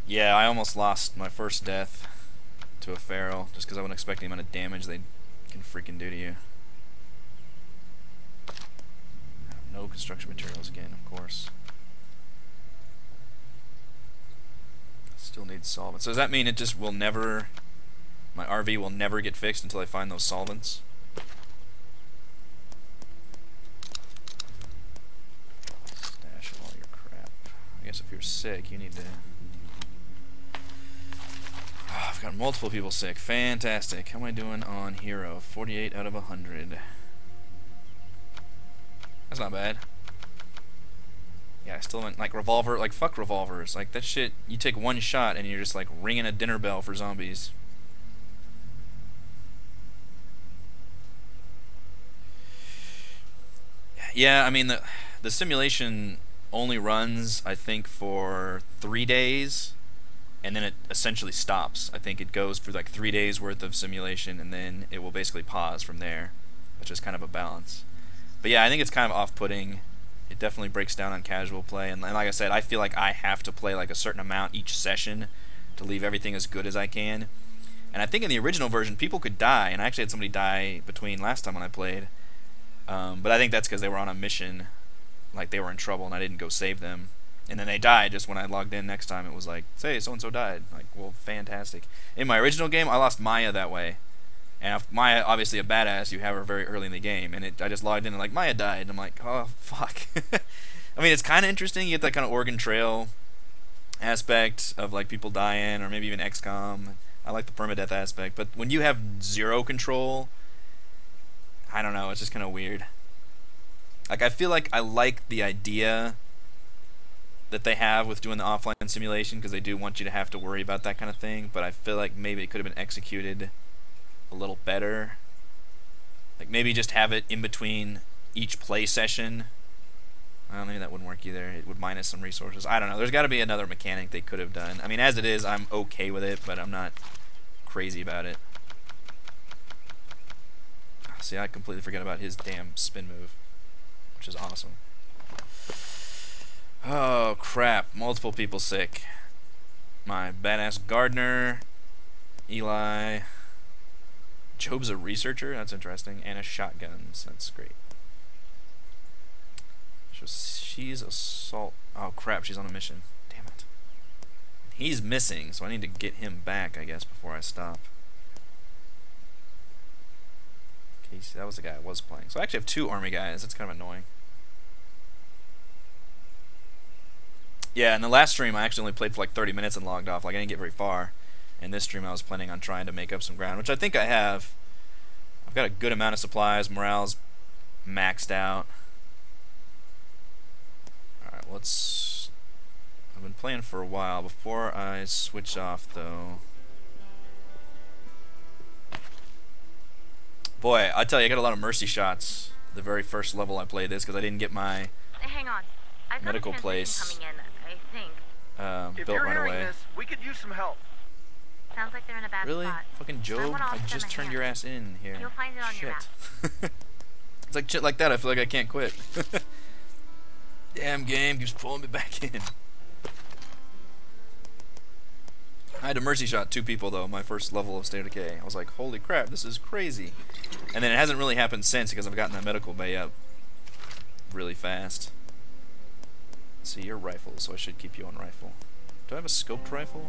Yeah, I almost lost my first death to a Feral just because I wasn't expecting the amount of damage they can freaking do to you. No construction materials again, of course. Still need solvents. So does that mean it just will never... my RV will never get fixed until I find those solvents? Stash all your crap. I guess if you're sick, you need to... Oh, I've got multiple people sick. Fantastic. How am I doing on Hero? 48 out of 100. That's not bad. Yeah, I still haven't, like, revolver, like, fuck revolvers. Like, that shit, you take one shot and you're just, like, ringing a dinner bell for zombies. Yeah, I mean, the simulation only runs, I think, for 3 days, and then it essentially stops. I think it goes for, like, 3 days worth of simulation, and then it will basically pause from there, which is kind of a balance. But yeah, I think it's kind of off-putting. It definitely breaks down on casual play, and like I said, I feel like I have to play like a certain amount each session to leave everything as good as I can. And I think in the original version, people could die, and I actually had somebody die between last time when I played. But I think that's because they were on a mission, like they were in trouble, and I didn't go save them. And then they died just when I logged in next time. It was like, say, so-and-so died. Like, well, fantastic. In my original game, I lost Maya that way. And Maya, obviously a badass, you have her very early in the game, and I just logged in and like, Maya died, and I'm like, oh, fuck. I mean, it's kind of interesting, you get that kind of Oregon Trail aspect of like people dying, or maybe even XCOM. I like the permadeath aspect, but when you have zero control, I don't know, it's just kind of weird. Like, I feel like I like the idea that they have with doing the offline simulation, because they do want you to have to worry about that kind of thing, but I feel like maybe it could have been executed a little better. Like, maybe just have it in between each play session. Well, maybe that wouldn't work either. It would minus some resources. I don't know. There's got to be another mechanic they could have done. I mean, as it is, I'm okay with it, but I'm not crazy about it. See, I completely forgot about his damn spin move, which is awesome. Oh, crap. Multiple people sick. My badass gardener, Eli. Job's a researcher? That's interesting. And a shotguns. That's great. So she's assault. Oh, crap. She's on a mission. Damn it. He's missing, so I need to get him back, I guess, before I stop. Okay, that was the guy I was playing. So I actually have 2 army guys. That's kind of annoying. Yeah, in the last stream I actually only played for like 30 minutes and logged off. Like, I didn't get very far. In this stream I was planning on trying to make up some ground, which I think I have. I've got a good amount of supplies. Morale's maxed out. Alright, let's... I've been playing for a while. Before I switch off, though... Boy, I tell you, I got a lot of mercy shots the very first level I played this, because I didn't get my Hang on. I've got medical a place coming in, I think. If built you're right hearing away. this, we could use some help. Sounds like they're in a bad Really? spot. Fucking So I Job, wanna I offer them just a turned hand. your ass in here. You'll find it on your Shit. It's like shit like that, I feel like I can't quit. Damn game keeps pulling me back in. I had to mercy shot 2 people though, my first level of State of Decay. I was like, holy crap, this is crazy. And then it hasn't really happened since, because I've gotten that medical bay up really fast. Let's see, you're rifle, so I should keep you on rifle. Do I have a scoped rifle?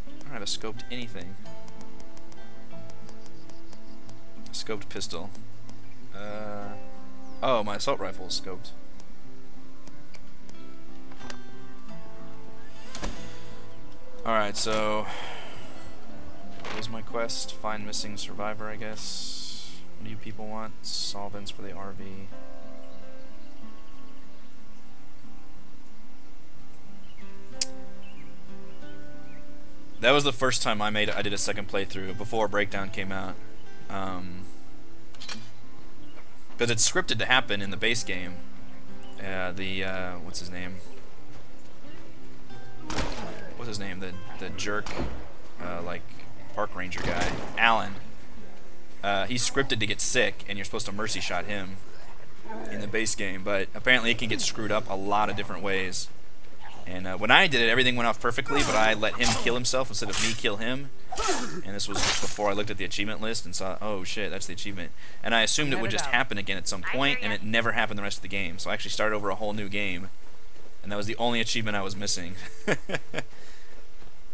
I don't have a scoped anything. Scoped pistol. Oh, my assault rifle is scoped. Alright, so... what was my quest? Find missing survivor, I guess. What do you people want? Solvents for the RV. That was the first time I did a second playthrough before Breakdown came out. Because it's scripted to happen in the base game. What's his name? What's his name? The jerk, like park ranger guy, Alan. He's scripted to get sick, and you're supposed to mercy shot him in the base game. But apparently, it can get screwed up a lot of different ways. And when I did it, everything went off perfectly, but I let him kill himself instead of me kill him. And this was before I looked at the achievement list and saw, oh shit, that's the achievement. And I assumed it would just happen again at some point, and it never happened the rest of the game. So I actually started over a whole new game, and that was the only achievement I was missing.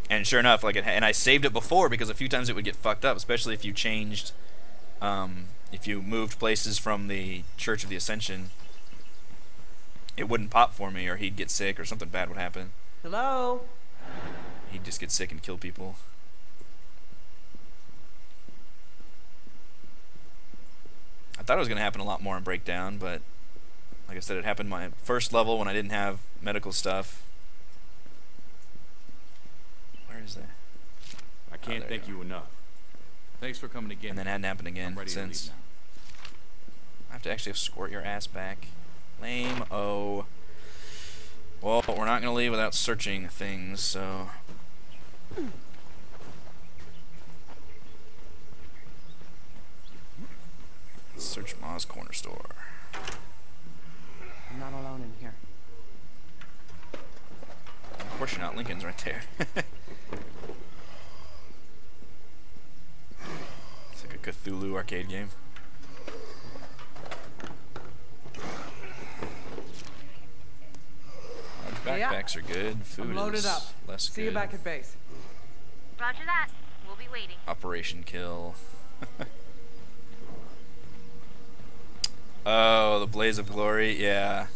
And sure enough, like and I saved it before, because a few times it would get fucked up, especially if you changed, if you moved places from the Church of the Ascension. It wouldn't pop for me, or he'd get sick, or something bad would happen. Hello? He'd just get sick and kill people. I thought it was going to happen a lot more in Breakdown, but like I said, it happened my first level when I didn't have medical stuff. Where is that? I can't thank you enough. Thanks for coming again. And then it hadn't happened again I'm ready since. to leave now. I have to actually escort your ass back. Lame-o. Well, we're not going to leave without searching things, so... Search Ma's corner store. I'm not alone in here. Of course you're not. Lincoln's right there. It's like a Cthulhu arcade game. Backpacks are good. Food I'm loaded is up. less good. See you back at base. Roger that. We'll be waiting. Operation Kill. Oh, the Blaze of Glory. Yeah.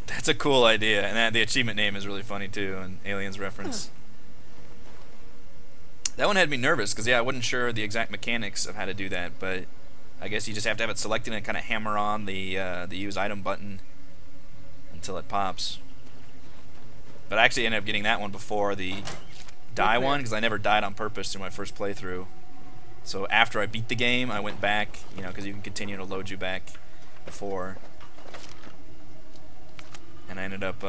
That's a cool idea, and the achievement name is really funny too, an Aliens reference. That one had me nervous because I wasn't sure the exact mechanics of how to do that, but I guess you just have to have it selected and kind of hammer on the use item button until it pops. But I actually ended up getting that one before the die one because I never died on purpose through my first playthrough. So after I beat the game, I went back, you know, because you can continue to load you back before. And I ended up,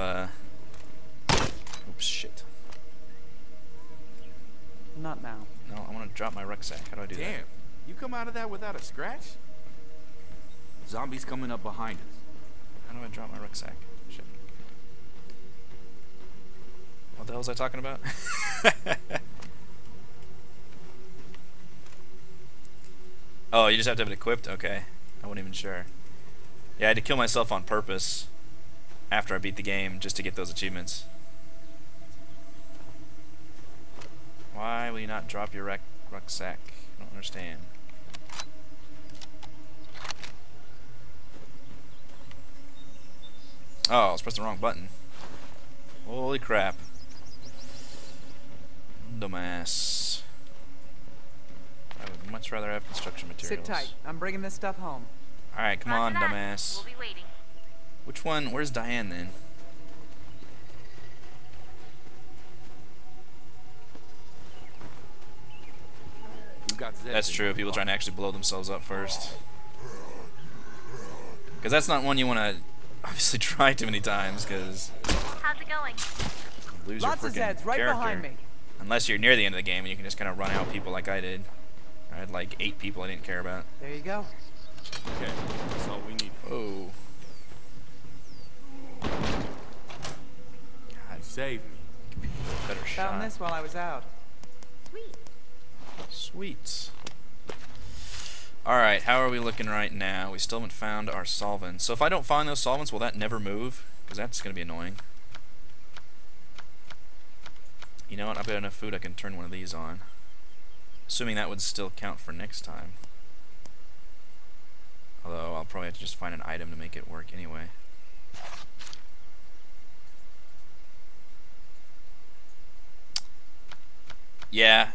oops, shit. Not now. No, I want to drop my rucksack. How do I do that? Damn, you come out of that without a scratch? Zombies coming up behind us. How do I drop my rucksack? Shit. What the hell was I talking about? Oh, you just have to have it equipped? Okay. I wasn't even sure. Yeah, I had to kill myself on purpose after I beat the game just to get those achievements. Why will you not drop your rucksack? I don't understand. Oh, I was pressing the wrong button. Holy crap. Dumbass. I would much rather have construction materials. Sit tight. I'm bringing this stuff home. Alright, come on, Roger that. dumbass. We'll be waiting. Which one? Where's Diane then? We've got Zed That's in true. the People car. trying to actually blow themselves up first. Because that's not one you want to obviously try too many times because How's it going? you lose Lots your of freaking Zeds right character. behind me. Unless you're near the end of the game and you can just kind of run out people like I did. I had like 8 people I didn't care about. There you go. Okay, that's all we need. Oh. God, You saved me. better shot. Found this while I was out. Sweet. Sweet. Alright, how are we looking right now? We still haven't found our solvents. So if I don't find those solvents, will that never move? Because that's going to be annoying. You know what? I've got enough food I can turn one of these on. Assuming that would still count for next time. Although I'll probably have to just find an item to make it work anyway. Yeah.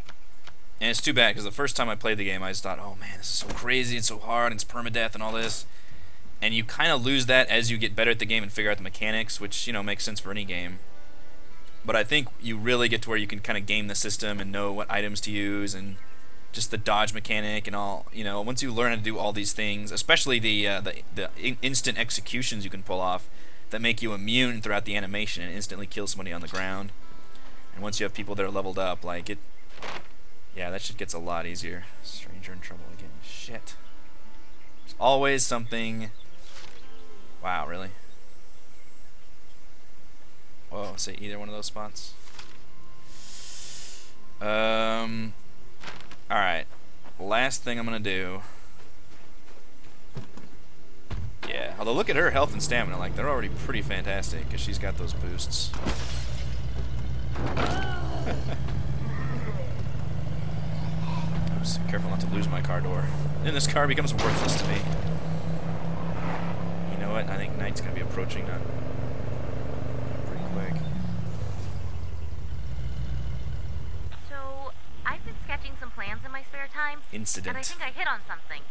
And it's too bad because the first time I played the game I just thought, oh man, this is so crazy and so hard and it's permadeath and all this. And you kind of lose that as you get better at the game and figure out the mechanics, which, you know, makes sense for any game. But I think you really get to where you can kind of game the system and know what items to use and just the dodge mechanic and all. You know, once you learn how to do all these things, especially the instant executions you can pull off that make you immune throughout the animation and instantly kill somebody on the ground. And once you have people that are leveled up, like it, yeah, that shit gets a lot easier. Stranger in trouble again. Shit. There's always something. Wow, really? Whoa, say either one of those spots. Alright. Last thing I'm gonna do. Yeah, although look at her health and stamina, like they're already pretty fantastic because she's got those boosts. Oops, careful not to lose my car door. Then this car becomes worthless to me. You know what? I think night's gonna be approaching now. Pretty quick. So, I've been sketching some plans in my spare time. Incident. And I think I hit on something.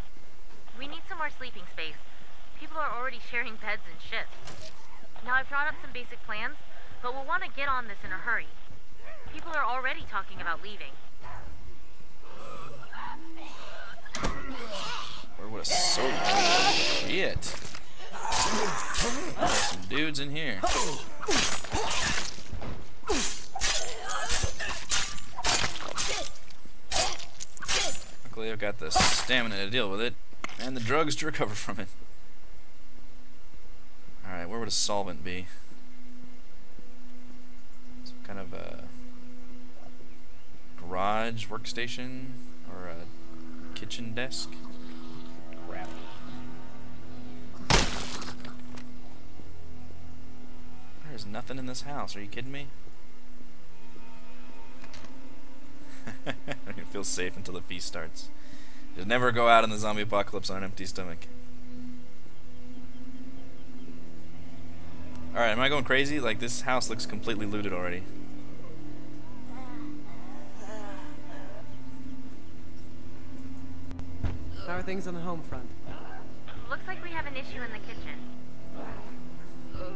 We need some more sleeping space. People are already sharing beds and shifts. Now, I've drawn up some basic plans, but we'll want to get on this in a hurry. People are already talking about leaving. Where would a soda? Shit. There's some dudes in here. Luckily, I've got the stamina to deal with it, and the drugs to recover from it. Alright, where would a solvent be? Some kind of a garage workstation or a kitchen desk? Crap. There's nothing in this house. Are you kidding me? I don't even feel safe until the feast starts. Just never go out in the zombie apocalypse on an empty stomach. Alright, am I going crazy? Like, this house looks completely looted already. How are things on the home front? Looks like we have an issue in the kitchen.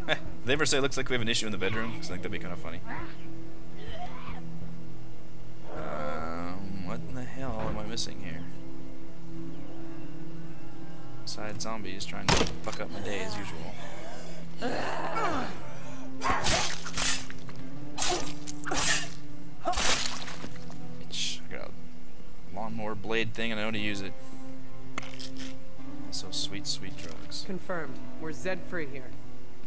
Did they ever say looks like we have an issue in the bedroom? 'Cause I think that'd be kind of funny. What in the hell am I missing here? Besides zombies trying to fuck up my day as usual. Bitch, I got a lawnmower blade thing and I know how to use it. Also, sweet, sweet drugs. Confirmed. We're Zed free here.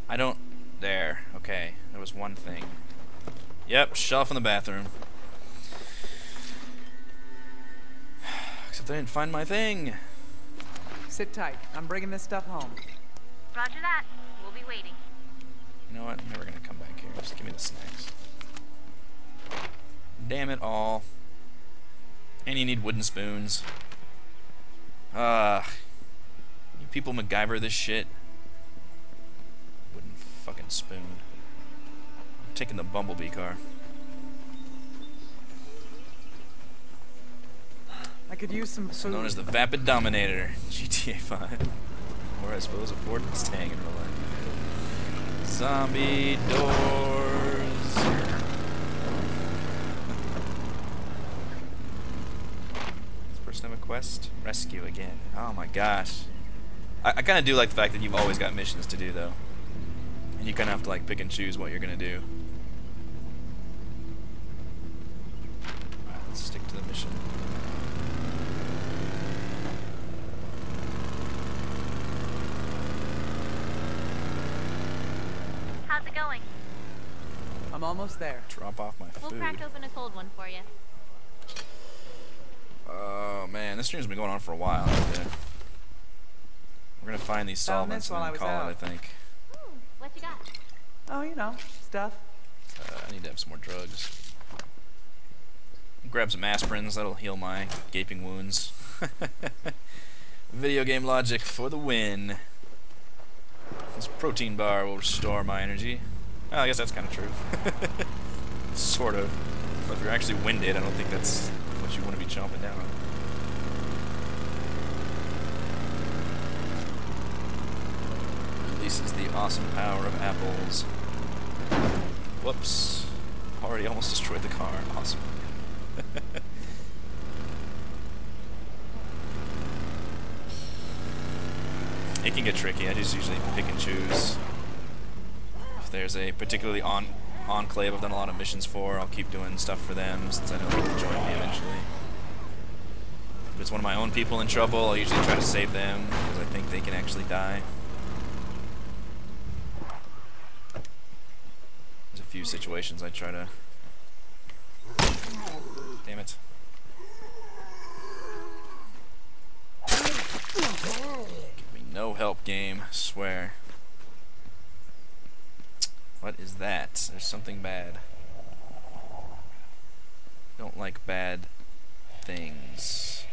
I don't... There. Okay. There was one thing. Yep, shelf in the bathroom. Except I didn't find my thing. Sit tight. I'm bringing this stuff home. Roger that. We'll be waiting. You know what? I'm never gonna come back here. Just give me the snacks. Damn it all. And you need wooden spoons. You people MacGyver this shit. Wooden fucking spoon. I'm taking the Bumblebee car. I could use some Also food. known as the Vapid Dominator, GTA 5. Or I suppose a Ford Mustang in real life. Zombie doors. Does this person have a quest? Rescue again. Oh my gosh. I kind of do like the fact that you've always got missions to do though. And you kind of have to like pick and choose what you're going to do. Alright, let's stick to the mission. How's it going? I'm almost there. Drop off my We'll food. crack open a cold one for you. Oh man, this stream's been going on for a while. We're gonna find these Found solvents this and while I then was call out. it, I think. What you got? Oh, you know, stuff. I need to have some more drugs. Grab some aspirins, that'll heal my gaping wounds. Video game logic for the win. This protein bar will restore my energy. Well, I guess that's kind of true. Sort of. But if you're actually winded, I don't think that's what you want to be chomping down on. Releases the awesome power of apples. Whoops. Already almost destroyed the car. Awesome. It can get tricky. I just usually pick and choose. If there's a particularly enclave I've done a lot of missions for, I'll keep doing stuff for them since I know they'll join me eventually. If it's one of my own people in trouble, I'll usually try to save them because I think they can actually die. There's a few situations I try to... Damn it. Give me no help, game. I swear. What is that? There's something bad. Don't like bad things.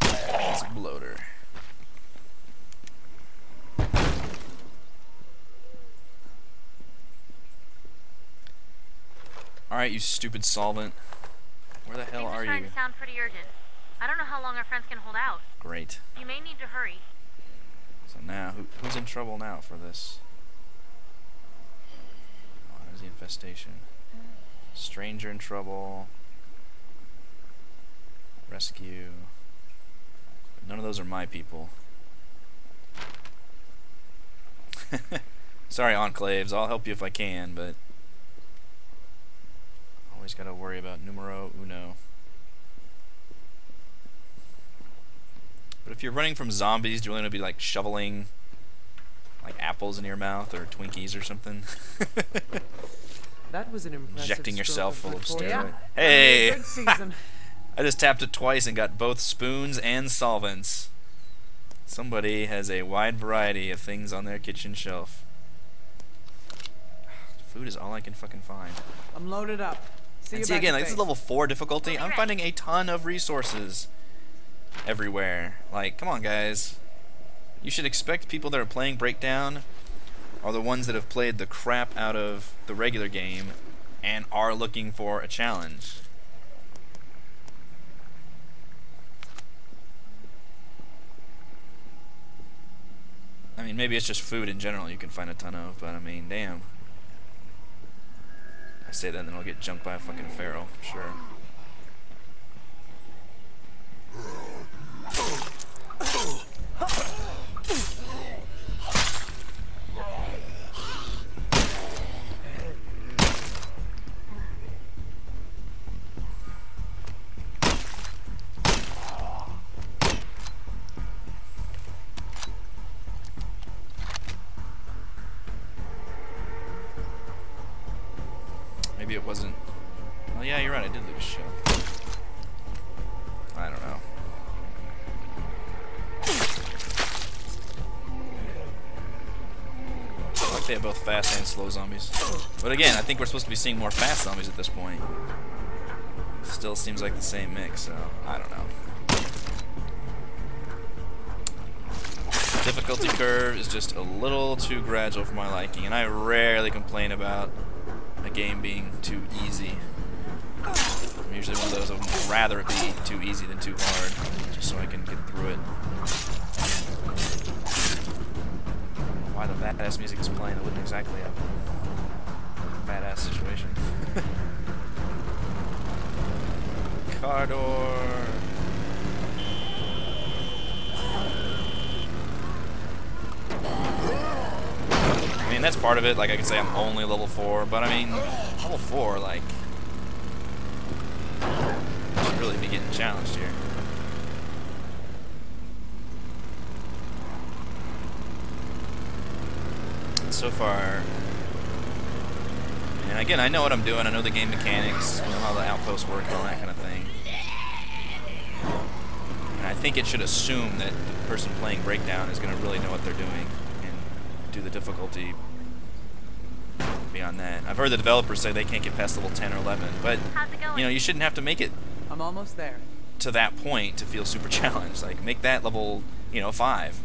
It's a bloater. Alright, you stupid solvent. Where the hell Things are starting you? to sound pretty urgent. I don't know how long our friends can hold out. Great. You may need to hurry. So now, who's in trouble now for this? Oh, there's the infestation. Stranger in trouble. Rescue. But none of those are my people. Sorry, enclaves. I'll help you if I can, but always gotta worry about numero uno. But if you're running from zombies, do you really want to be like shoveling like apples in your mouth or Twinkies or something? That was an impressive Injecting yourself full stroke of good fortune. steroid. Hey! Good season. I just tapped it twice and got both spoons and solvents. Somebody has a wide variety of things on their kitchen shelf. Food is all I can fucking find. I'm loaded up. See you And see back again, at like, this is base. level 4 difficulty. I'm finding a ton of resources everywhere. Like, come on guys. You should expect people that are playing Breakdown are the ones that have played the crap out of the regular game and are looking for a challenge. I mean, maybe it's just food in general you can find a ton of, but I mean, damn. I say that and then I'll get jumped by a fucking feral, sure. Maybe it wasn't. Oh yeah, you're right. I did lose a shell. I don't know. I like they have both fast and slow zombies. But again, I think we're supposed to be seeing more fast zombies at this point. Still seems like the same mix, so I don't know. Difficulty curve is just a little too gradual for my liking, and I rarely complain about a game being too easy. I'm usually one of those I would rather it be too easy than too hard, just so I can get through it. Why the badass music is playing, it wouldn't exactly have a badass situation. Car door. I mean, that's part of it. Like, I could say I'm only level 4, but I mean, level 4, like, I should really be getting challenged here. So far, and again, I know what I'm doing. I know the game mechanics, I know how the outposts work and all that kind of thing. And I think it should assume that the person playing Breakdown is going to really know what they're doing and do the difficulty beyond that. I've heard the developers say they can't get past level 10 or 11, but you know, you shouldn't have to make it I'm almost there. to that point to feel super challenged. Like, make that level, you know, 5.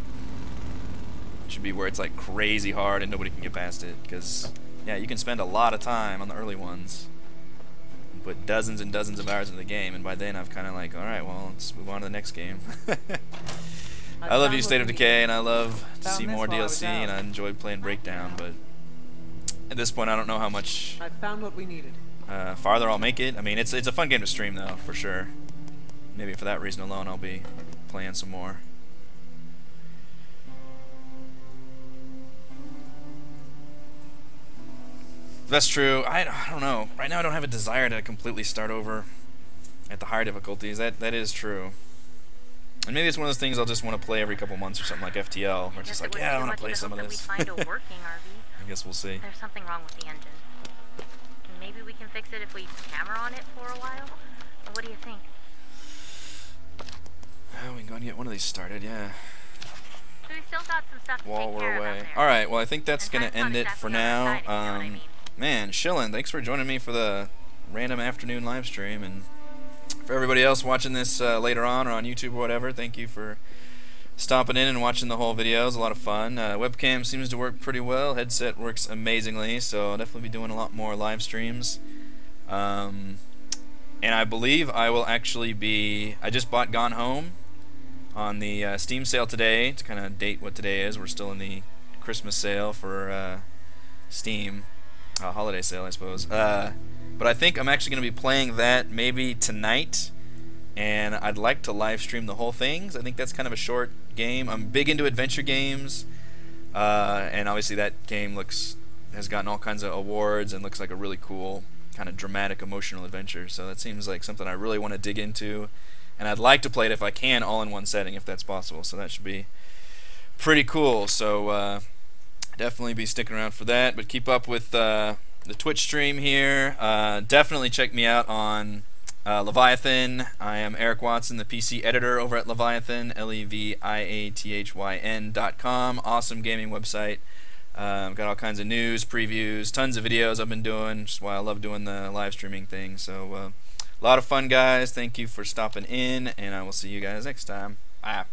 It should be where it's like crazy hard and nobody can get past it, because yeah, you can spend a lot of time on the early ones and put dozens and dozens of hours into the game, and by then I've kind of like, alright, well, let's move on to the next game. I love you, State of Decay, and I love to see more DLC, and I enjoyed playing Breakdown, but at this point I don't know how much I found what we needed. farther I'll make it. I mean, it's a fun game to stream though, for sure. Maybe for that reason alone I'll be playing some more. That's true. I don't know. Right now I don't have a desire to completely start over at the higher difficulties. That is true. And maybe it's one of those things I'll just want to play every couple months or something, like FTL, where it's just like, yeah, I want to play some of this. I guess we'll see. There's something wrong with the engine. Maybe we can fix it if we hammer on it for a while? What do you think? We can go and get one of these started, yeah. So we still got some stuff to While take we're care of out away. there. Alright, well I think that's And going to time's end not it for exactly on our now. side, if you know what I mean. Man, Shillin, thanks for joining me for the random afternoon live stream, and for everybody else watching this later on or on YouTube or whatever, thank you for stopping in and watching the whole video. It was a lot of fun. Webcam seems to work pretty well. Headset works amazingly, so I'll definitely be doing a lot more live streams. And I believe I will actually be... I just bought Gone Home on the Steam sale today, to kind of date what today is. We're still in the Christmas sale for Steam. Holiday sale, I suppose. But I think I'm actually going to be playing that maybe tonight, and I'd like to live stream the whole thing. I think that's kind of a short game. I'm big into adventure games, and obviously that game has gotten all kinds of awards and looks like a really cool kind of dramatic, emotional adventure. So that seems like something I really want to dig into, and I'd like to play it if I can all in one setting, if that's possible. So that should be pretty cool. So definitely be sticking around for that, but keep up with the Twitch stream here. Definitely check me out on Leviathan. I am Eric Watson, the PC editor over at Leviathan, leviathan.com. Awesome gaming website. Got all kinds of news, previews, tons of videos I've been doing, just why I love doing the live streaming thing. So a lot of fun, guys. Thank you for stopping in, and I will see you guys next time. Bye.